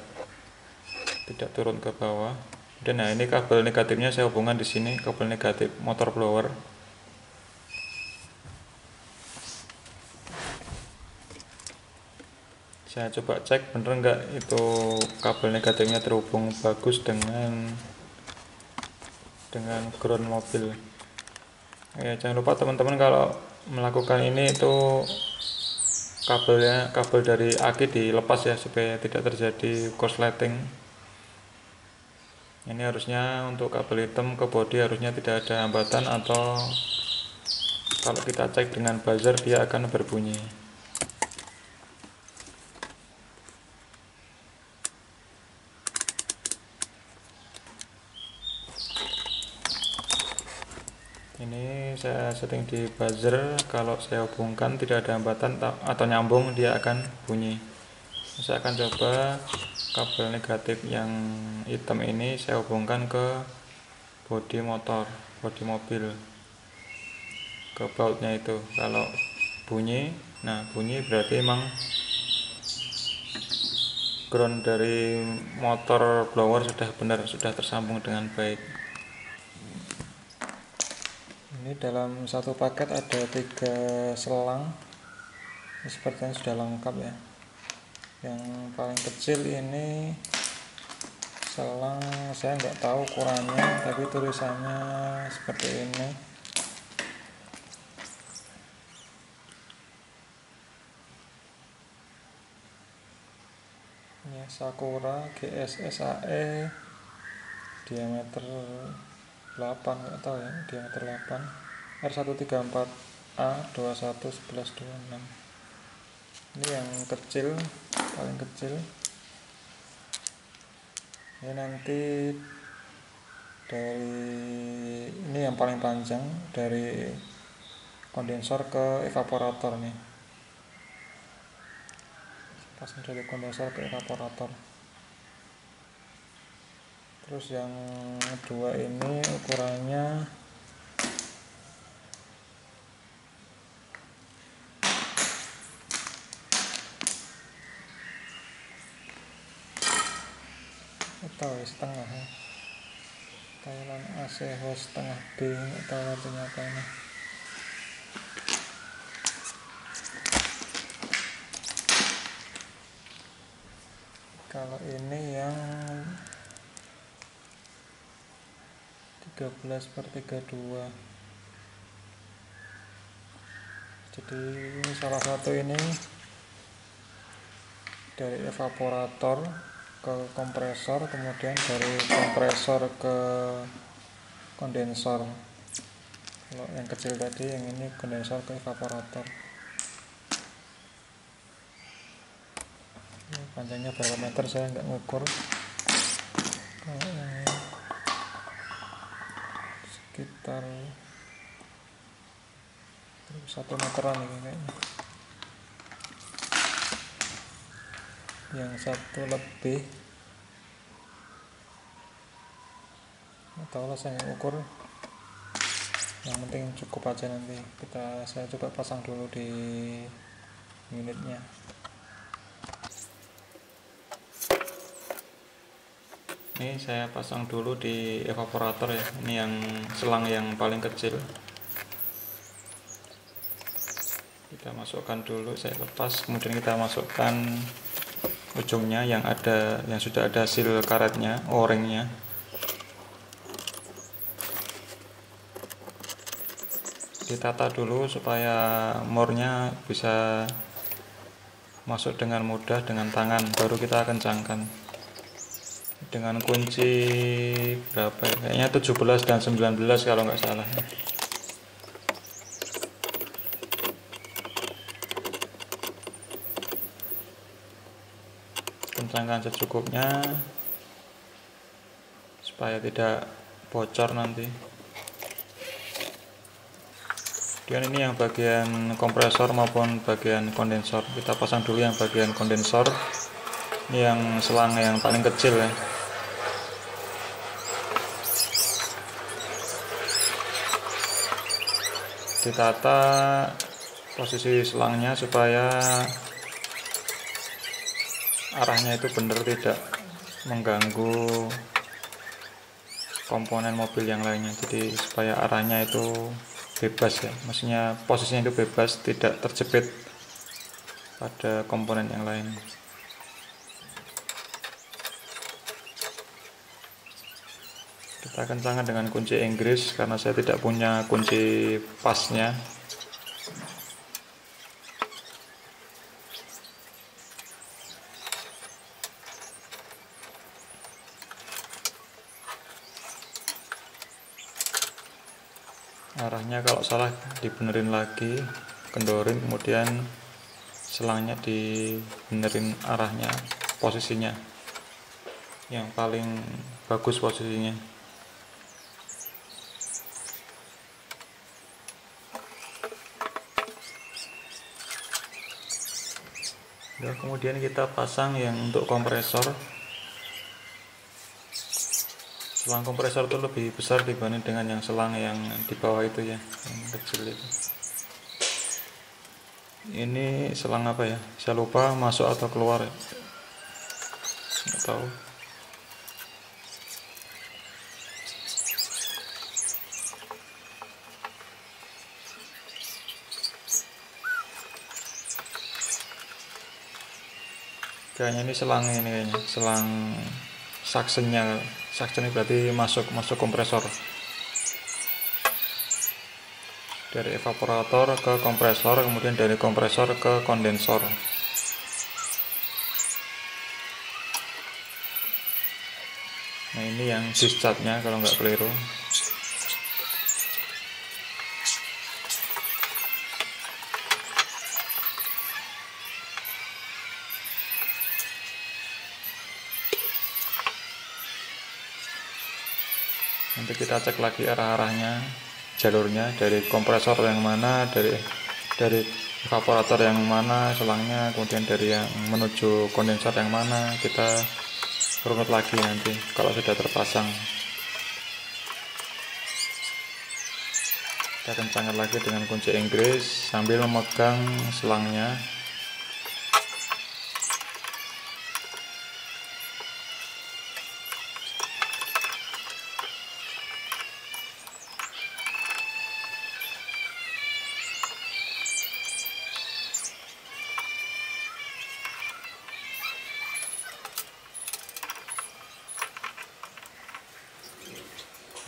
turun ke bawah. Dan nah ini kabel negatifnya saya hubungkan di sini, kabel negatif motor blower. Saya coba cek bener nggak itu kabel negatifnya terhubung bagus dengan ground mobil. Ya, jangan lupa teman-teman kalau melakukan ini itu kabel dari aki dilepas ya supaya tidak terjadi korsleting. Ini harusnya untuk kabel hitam ke bodi harusnya tidak ada hambatan, atau kalau kita cek dengan buzzer dia akan berbunyi. Ini saya setting di buzzer, kalau saya hubungkan tidak ada hambatan atau nyambung dia akan bunyi. Saya akan coba kabel negatif yang hitam ini saya hubungkan ke bodi motor, bodi mobil, ke bautnya itu. Kalau bunyi, nah bunyi berarti emang ground dari motor blower sudah benar, sudah tersambung dengan baik. Ini dalam satu paket ada 3 selang. Ini sepertinya sudah lengkap ya. Yang paling kecil ini selang saya nggak tahu ukurannya, tapi tulisannya seperti ini. Ini Sakura GSSAE diameter 8, nggak tahu ya, diameter 8, R134A 211126. Ini yang kecil, paling kecil. Ini nanti dari ini yang paling panjang dari kondensor ke evaporator nih. Pasang dari kondensor ke evaporator. Terus yang kedua ini ukurannya atau setengah ya. Thailand AC host setengah B, atau artinya apa ini. Kalau ini yang 13/32. Jadi ini salah satu ini dari evaporator ke kompresor, kemudian dari kompresor ke kondensor. Kalau yang kecil tadi, yang ini kondensor ke evaporator. Ini panjangnya berapa meter saya nggak ngukur. Kalau yang sekitar 1 meteran ini kayaknya. Yang satu lebih, nggak tahu lah, saya ukur. Yang penting cukup aja, nanti saya coba pasang dulu di unitnya. Ini saya pasang dulu di evaporator ya. Ini yang selang yang paling kecil. Kita masukkan dulu, saya lepas, kemudian kita masukkan ujungnya yang sudah ada seal karetnya, o-ringnya. ditata dulu supaya more-nya bisa masuk dengan mudah dengan tangan, baru kita kencangkan dengan kunci berapa ya? Kayaknya 17 dan 19 kalau nggak salah. Kencangkan secukupnya supaya tidak bocor nanti. Kemudian ini yang bagian kompresor maupun bagian kondensor, kita pasang dulu yang bagian kondensor. Ini yang selang yang paling kecil ya. Ditata posisi selangnya supaya arahnya itu benar, tidak mengganggu komponen mobil yang lainnya. Jadi supaya arahnya itu bebas ya, maksudnya posisinya itu bebas, tidak terjepit pada komponen yang lain. Kita kencangkan dengan kunci Inggris karena saya tidak punya kunci pasnya. Arahnya kalau salah dibenerin lagi, kendorin, kemudian selangnya dibenerin arahnya, posisinya yang paling bagus posisinya. Dan kemudian kita pasang yang untuk kompresor. Selang kompresor itu lebih besar dibanding dengan yang selang yang di bawah itu ya, yang kecil itu. Ini selang apa ya? Saya lupa masuk atau keluar. Nggak tahu. Kayaknya ini selangnya, ini kayaknya selang saksennya. Saksen berarti masuk kompresor. Dari evaporator ke kompresor, kemudian dari kompresor ke kondensor. Nah ini yang discharge-nya kalau nggak keliru. Nanti kita cek lagi arah-arahnya, jalurnya dari kompresor yang mana, dari evaporator yang mana selangnya, kemudian dari yang menuju kondensor yang mana, kita runut lagi nanti kalau sudah terpasang. Kita kencangkan lagi dengan kunci Inggris sambil memegang selangnya.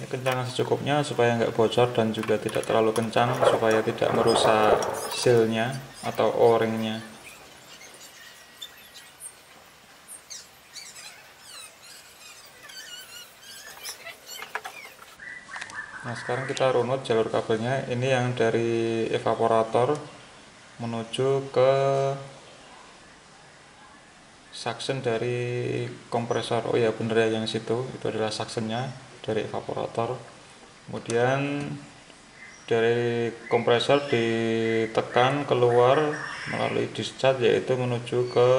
Kencangkan secukupnya supaya nggak bocor dan juga tidak terlalu kencang supaya tidak merusak sealnya atau o-ringnya. Nah sekarang kita runut jalur kabelnya. Ini yang dari evaporator menuju ke suction dari kompresor. Oh ya bener ya, yang situ itu adalah suctionnya dari evaporator. Kemudian dari kompresor ditekan keluar melalui discharge, yaitu menuju ke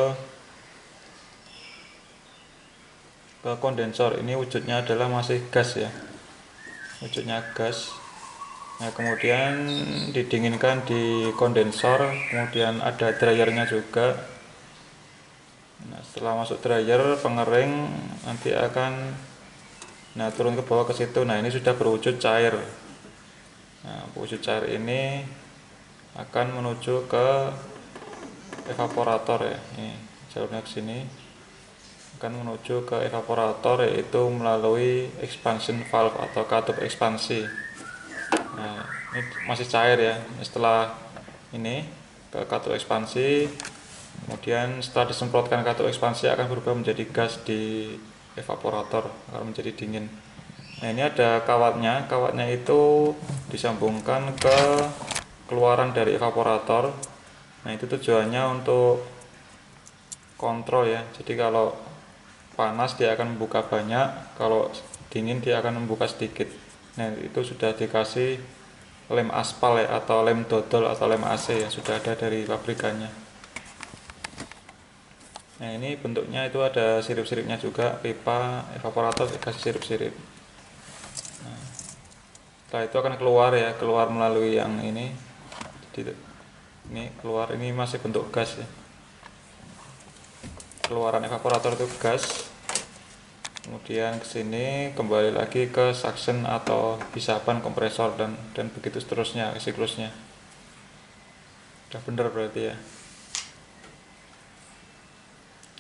kondensor. Ini wujudnya adalah masih gas ya, wujudnya gas. Nah kemudian didinginkan di kondensor, kemudian ada dryernya juga. Nah setelah masuk dryer, pengering nanti akan turun ke bawah ke situ. Nah ini sudah berwujud cair. Nah wujud cair ini akan menuju ke evaporator ya. Ini jalurnya ke sini akan menuju ke evaporator, yaitu melalui expansion valve atau katup ekspansi. Nah ini ini masih cair ya. Setelah ini ke katup ekspansi, kemudian setelah disemprotkan katup ekspansi akan berubah menjadi gas di evaporator, akan menjadi dingin. Nah ini ada kawatnya itu disambungkan ke keluaran dari evaporator. Nah itu tujuannya untuk kontrol ya, jadi kalau panas dia akan membuka banyak, kalau dingin dia akan membuka sedikit. Nah itu sudah dikasih lem aspal ya, atau lem dodol atau lem AC ya, sudah ada dari pabrikannya. Nah ini bentuknya itu ada sirip-siripnya juga, pipa evaporator dikasih sirip-sirip. Nah, setelah itu akan keluar ya, keluar melalui yang ini. Jadi ini keluar, ini masih bentuk gas ya. Keluaran evaporator itu gas. Kemudian ke sini kembali lagi ke suction atau hisapan kompresor dan begitu seterusnya siklusnya. Udah bener berarti ya.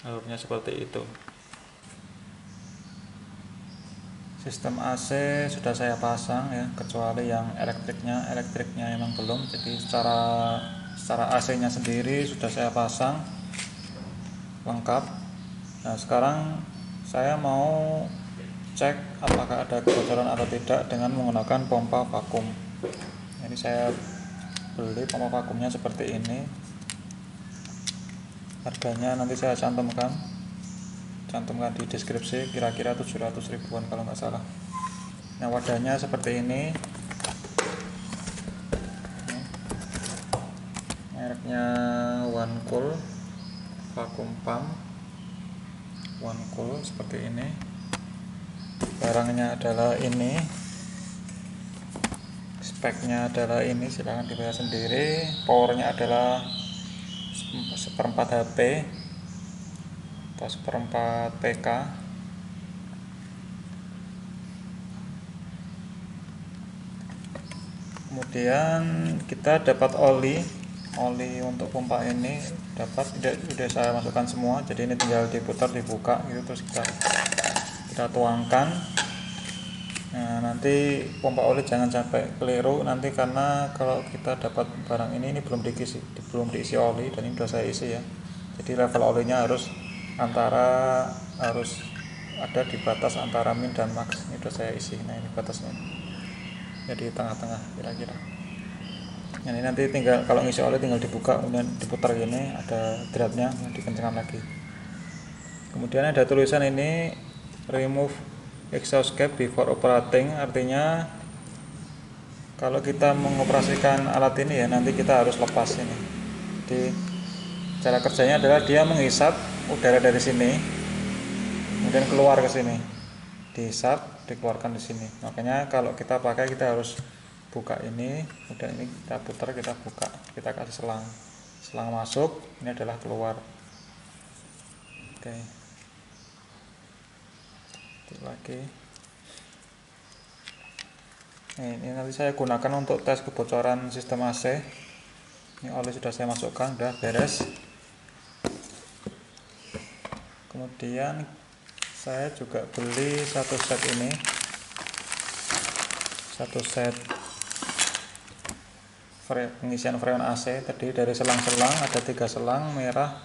Alurnya seperti itu. Sistem AC sudah saya pasang ya, kecuali yang elektriknya emang belum. Jadi secara AC-nya sendiri sudah saya pasang lengkap. Nah sekarang saya mau cek apakah ada kebocoran atau tidak dengan menggunakan pompa vakum. Ini saya beli pompa vakumnya seperti ini, harganya nanti saya cantumkan di deskripsi, kira-kira 700 ribuan kalau nggak salah. Nah wadahnya seperti ini, mereknya OneCool vacuum pump, OneCool seperti ini. Barangnya adalah ini, speknya adalah ini, silahkan dibaca sendiri. Powernya adalah 1/4 HP atau 1/4 PK. Kemudian kita dapat oli untuk pompa ini, dapat udah saya masukkan semua, jadi ini tinggal diputar, dibuka gitu, terus kita tuangkan. Nah nanti pompa oli jangan sampai keliru nanti, karena kalau kita dapat barang ini belum diisi oli, dan ini sudah saya isi ya. Jadi level olinya harus ada di batas antara min dan max. Ini sudah saya isi. Nah ini batasnya, jadi tengah-tengah kira-kira. Nah ini nanti tinggal kalau ngisi oli tinggal dibuka, kemudian diputar gini, ada dratnya, dikencangkan lagi. Kemudian ada tulisan ini, remove exhaust cap before operating, artinya kalau kita mengoperasikan alat ini ya nanti kita harus lepas ini. Jadi cara kerjanya adalah dia menghisap udara dari sini, kemudian keluar ke sini, dihisap, dikeluarkan di sini. Makanya kalau kita pakai kita harus buka ini, kemudian ini kita putar, kita buka, kita kasih selang masuk, ini adalah keluar. Oke. Lagi ini nanti saya gunakan untuk tes kebocoran sistem AC. Ini oli sudah saya masukkan, udah beres. Kemudian saya juga beli satu set pengisian freon AC, tadi dari selang-selang ada 3 selang, merah,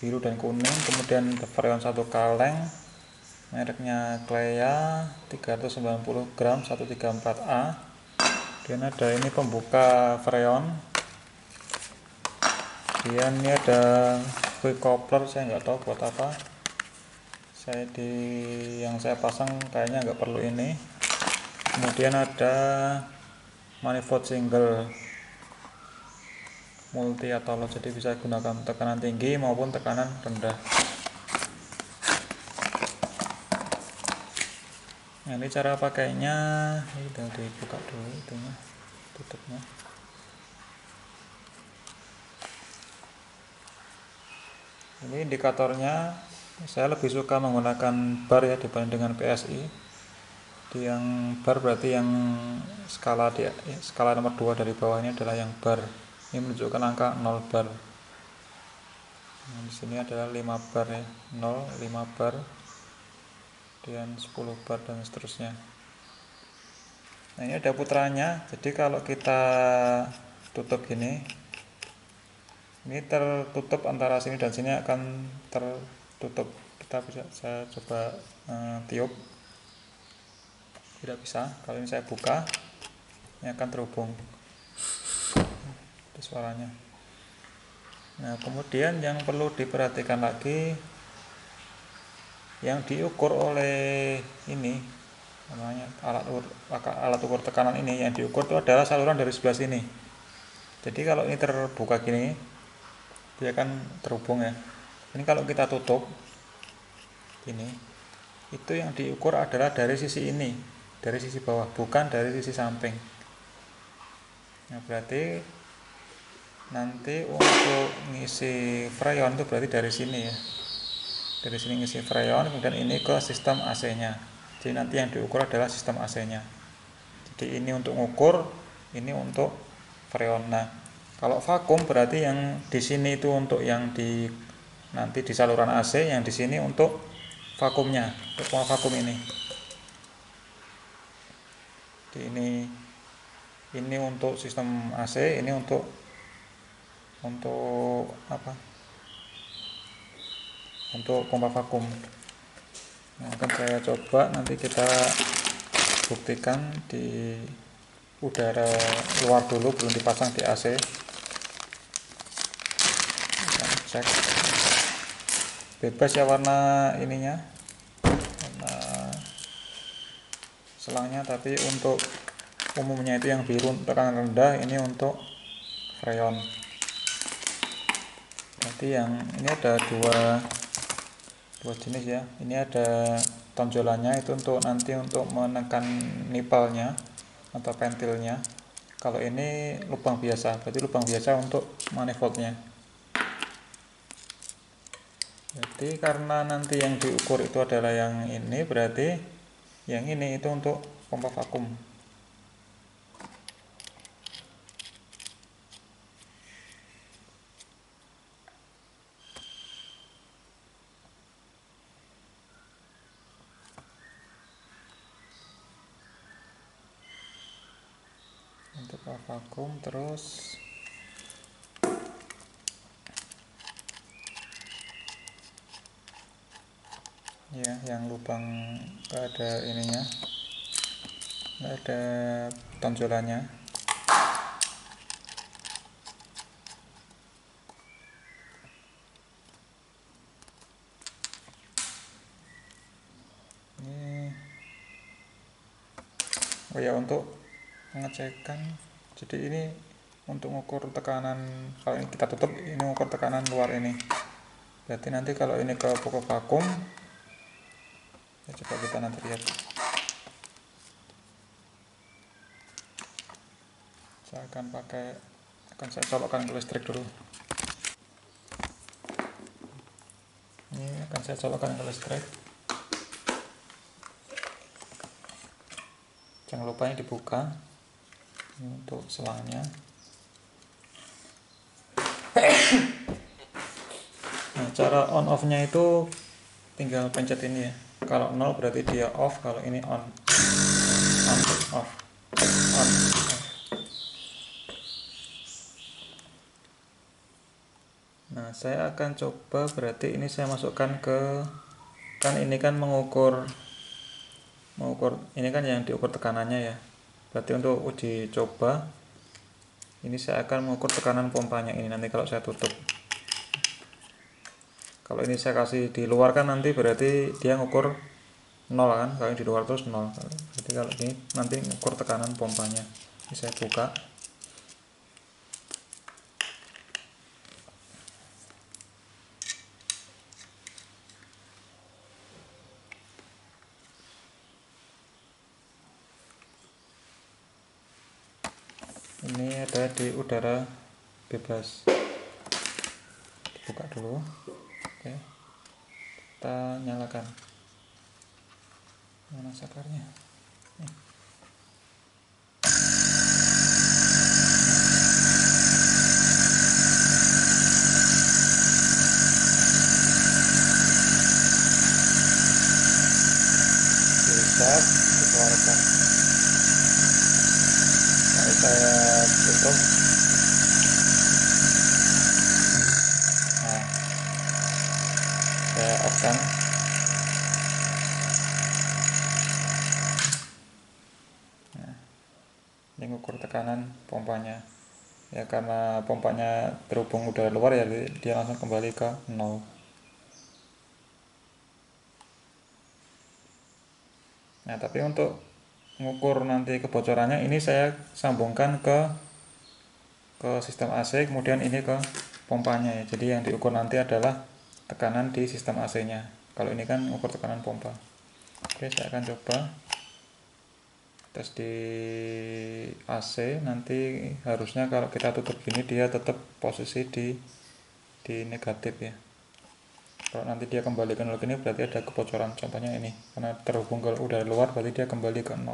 biru dan kuning. Kemudian freon 1 kaleng, mereknya Clea, 390 gram 134A. Dan ada ini pembuka freon. Kemudian ini ada quick coupler, saya nggak tahu buat apa. Yang saya pasang kayaknya nggak perlu ini. Kemudian ada manifold single multi atau low, jadi bisa gunakan tekanan tinggi maupun tekanan rendah. Nah ini cara pakainya, udah dibuka dulu itunya, tutupnya. Ini indikatornya, saya lebih suka menggunakan bar ya dibanding dengan PSI. Di yang bar berarti yang skala nomor 2 dari bawah ini adalah yang bar. Ini menunjukkan angka 0 bar. Nah, di sini adalah 5 bar ya, 0, 5 bar, dan 10 bar dan seterusnya. Nah, ini ada putranya. Jadi kalau kita tutup gini, ini tertutup antara sini dan sini akan tertutup. Kita bisa, saya coba tiup, tidak bisa. Kalau ini saya buka, ini akan terhubung. Itu suaranya. Nah, kemudian yang perlu diperhatikan lagi, yang diukur oleh ini namanya alat ukur tekanan ini, yang diukur itu adalah saluran dari sebelah sini. Jadi kalau ini terbuka gini, dia akan terhubung ya. Ini kalau kita tutup ini, itu yang diukur adalah dari sisi ini, dari sisi bawah, bukan dari sisi samping. Nah, berarti nanti untuk ngisi freon itu berarti dari sini ya, dari sini ngisi freon, kemudian ini ke sistem AC-nya. Jadi nanti yang diukur adalah sistem AC-nya. Jadi ini untuk ngukur, ini untuk freon. Nah, kalau vakum berarti yang di sini itu untuk yang di nanti di saluran AC, yang di sini untuk vakumnya, untuk vakum ini. Jadi ini untuk sistem AC, ini untuk apa? Untuk pompa vakum. Nah, akan saya coba nanti kita buktikan di udara luar dulu, belum dipasang di AC. Kita cek bebas ya warna ininya, warna selangnya, tapi untuk umumnya itu yang biru tekanan rendah, ini untuk freon. Berarti yang ini ada dua jenis ya. Ini ada tonjolannya, itu untuk nanti untuk menekan nipalnya atau pentilnya. Kalau ini lubang biasa, berarti lubang biasa untuk manifoldnya. Jadi karena nanti yang diukur itu adalah yang ini, berarti yang ini itu untuk pompa vakum. Untuk vakum terus ya, yang lubang nggak ada ininya, nggak ada tonjolannya. Ini oh ya, untuk pengecekan, jadi ini untuk mengukur tekanan. Kalau ini kita tutup, ini mengukur tekanan luar ini. Berarti nanti kalau ini ke pokok vakum ya, coba kita nanti lihat. Saya akan saya colokkan ke listrik dulu. Ini akan saya colokkan ke listrik. Jangan lupa ini dibuka. Ini untuk selangnya. Nah, cara on off nya itu tinggal pencet ini ya. Kalau 0 berarti dia off, kalau ini on. On, off, on, off. Nah, saya akan coba, berarti ini saya masukkan ke, kan ini kan mengukur ini kan yang diukur tekanannya ya. Berarti untuk uji coba ini saya akan mengukur tekanan pompanya ini nanti kalau saya tutup. Kalau ini saya kasih di luar kan nanti berarti dia ngukur 0 kan, kalau di luar terus 0. Jadi kalau ini nanti ngukur tekanan pompanya. Ini saya buka. Ini ada di udara bebas. Buka dulu. Oke. Kita nyalakan. Mana sakarnya? Nih. Bisa dikeluarkan. saya tutup. Nah, saya akan ini ngukur tekanan pompanya ya, karena pompanya terhubung udara luar ya, dia langsung kembali ke 0. Nah, tapi untuk mengukur nanti kebocorannya ini saya sambungkan ke sistem AC, kemudian ini ke pompanya ya. Jadi yang diukur nanti adalah tekanan di sistem AC nya, kalau ini kan ukur tekanan pompa. Oke, saya akan coba tes di AC. Nanti harusnya kalau kita tutup gini dia tetap posisi di negatif ya. Kalau nanti dia kembali ke 0 gini berarti ada kebocoran, contohnya ini karena terhubung ke udara luar berarti dia kembali ke 0.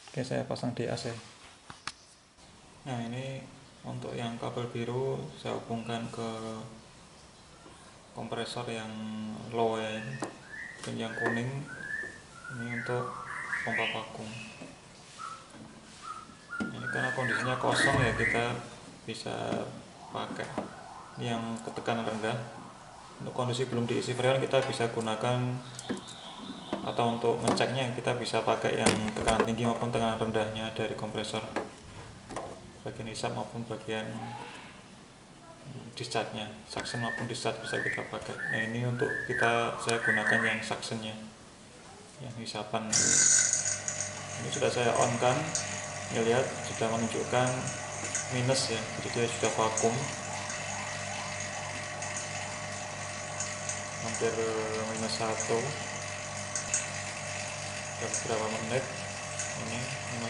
Oke, saya pasang di AC. Nah, ini untuk yang kabel biru saya hubungkan ke kompresor yang low ya ini. Dan yang kuning ini untuk pompa vakum. Ini karena kondisinya kosong ya, kita bisa pakai yang ketekanan rendah. Untuk kondisi belum diisi freon kita bisa gunakan, atau untuk ngeceknya kita bisa pakai yang tekanan tinggi maupun tekanan rendahnya dari kompresor, bagian hisap maupun bagian discharge-nya, suction maupun discharge bisa kita pakai. Nah, ini untuk saya gunakan yang suction-nya, yang hisapan. Ini sudah saya on kan, ya, lihat sudah menunjukkan minus ya, jadi dia sudah vakum hampir -1. Beberapa menit ini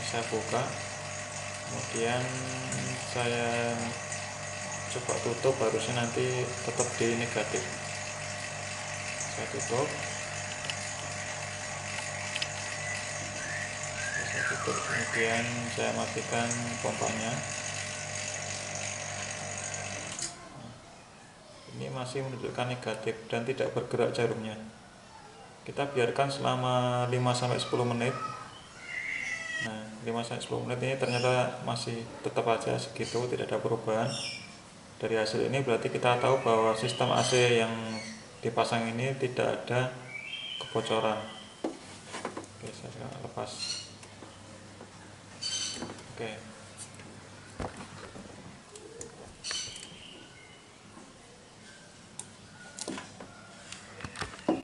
saya buka, kemudian saya coba tutup, harusnya nanti tetap di negatif. Saya tutup, kemudian saya matikan pompanya. Ini masih menunjukkan negatif dan tidak bergerak jarumnya. Kita biarkan selama 5-10 menit. Nah, 5-10 menit ini ternyata masih tetap aja segitu, tidak ada perubahan. Dari hasil ini berarti kita tahu bahwa sistem AC yang dipasang ini tidak ada kebocoran. Oke, saya lepas. Oke.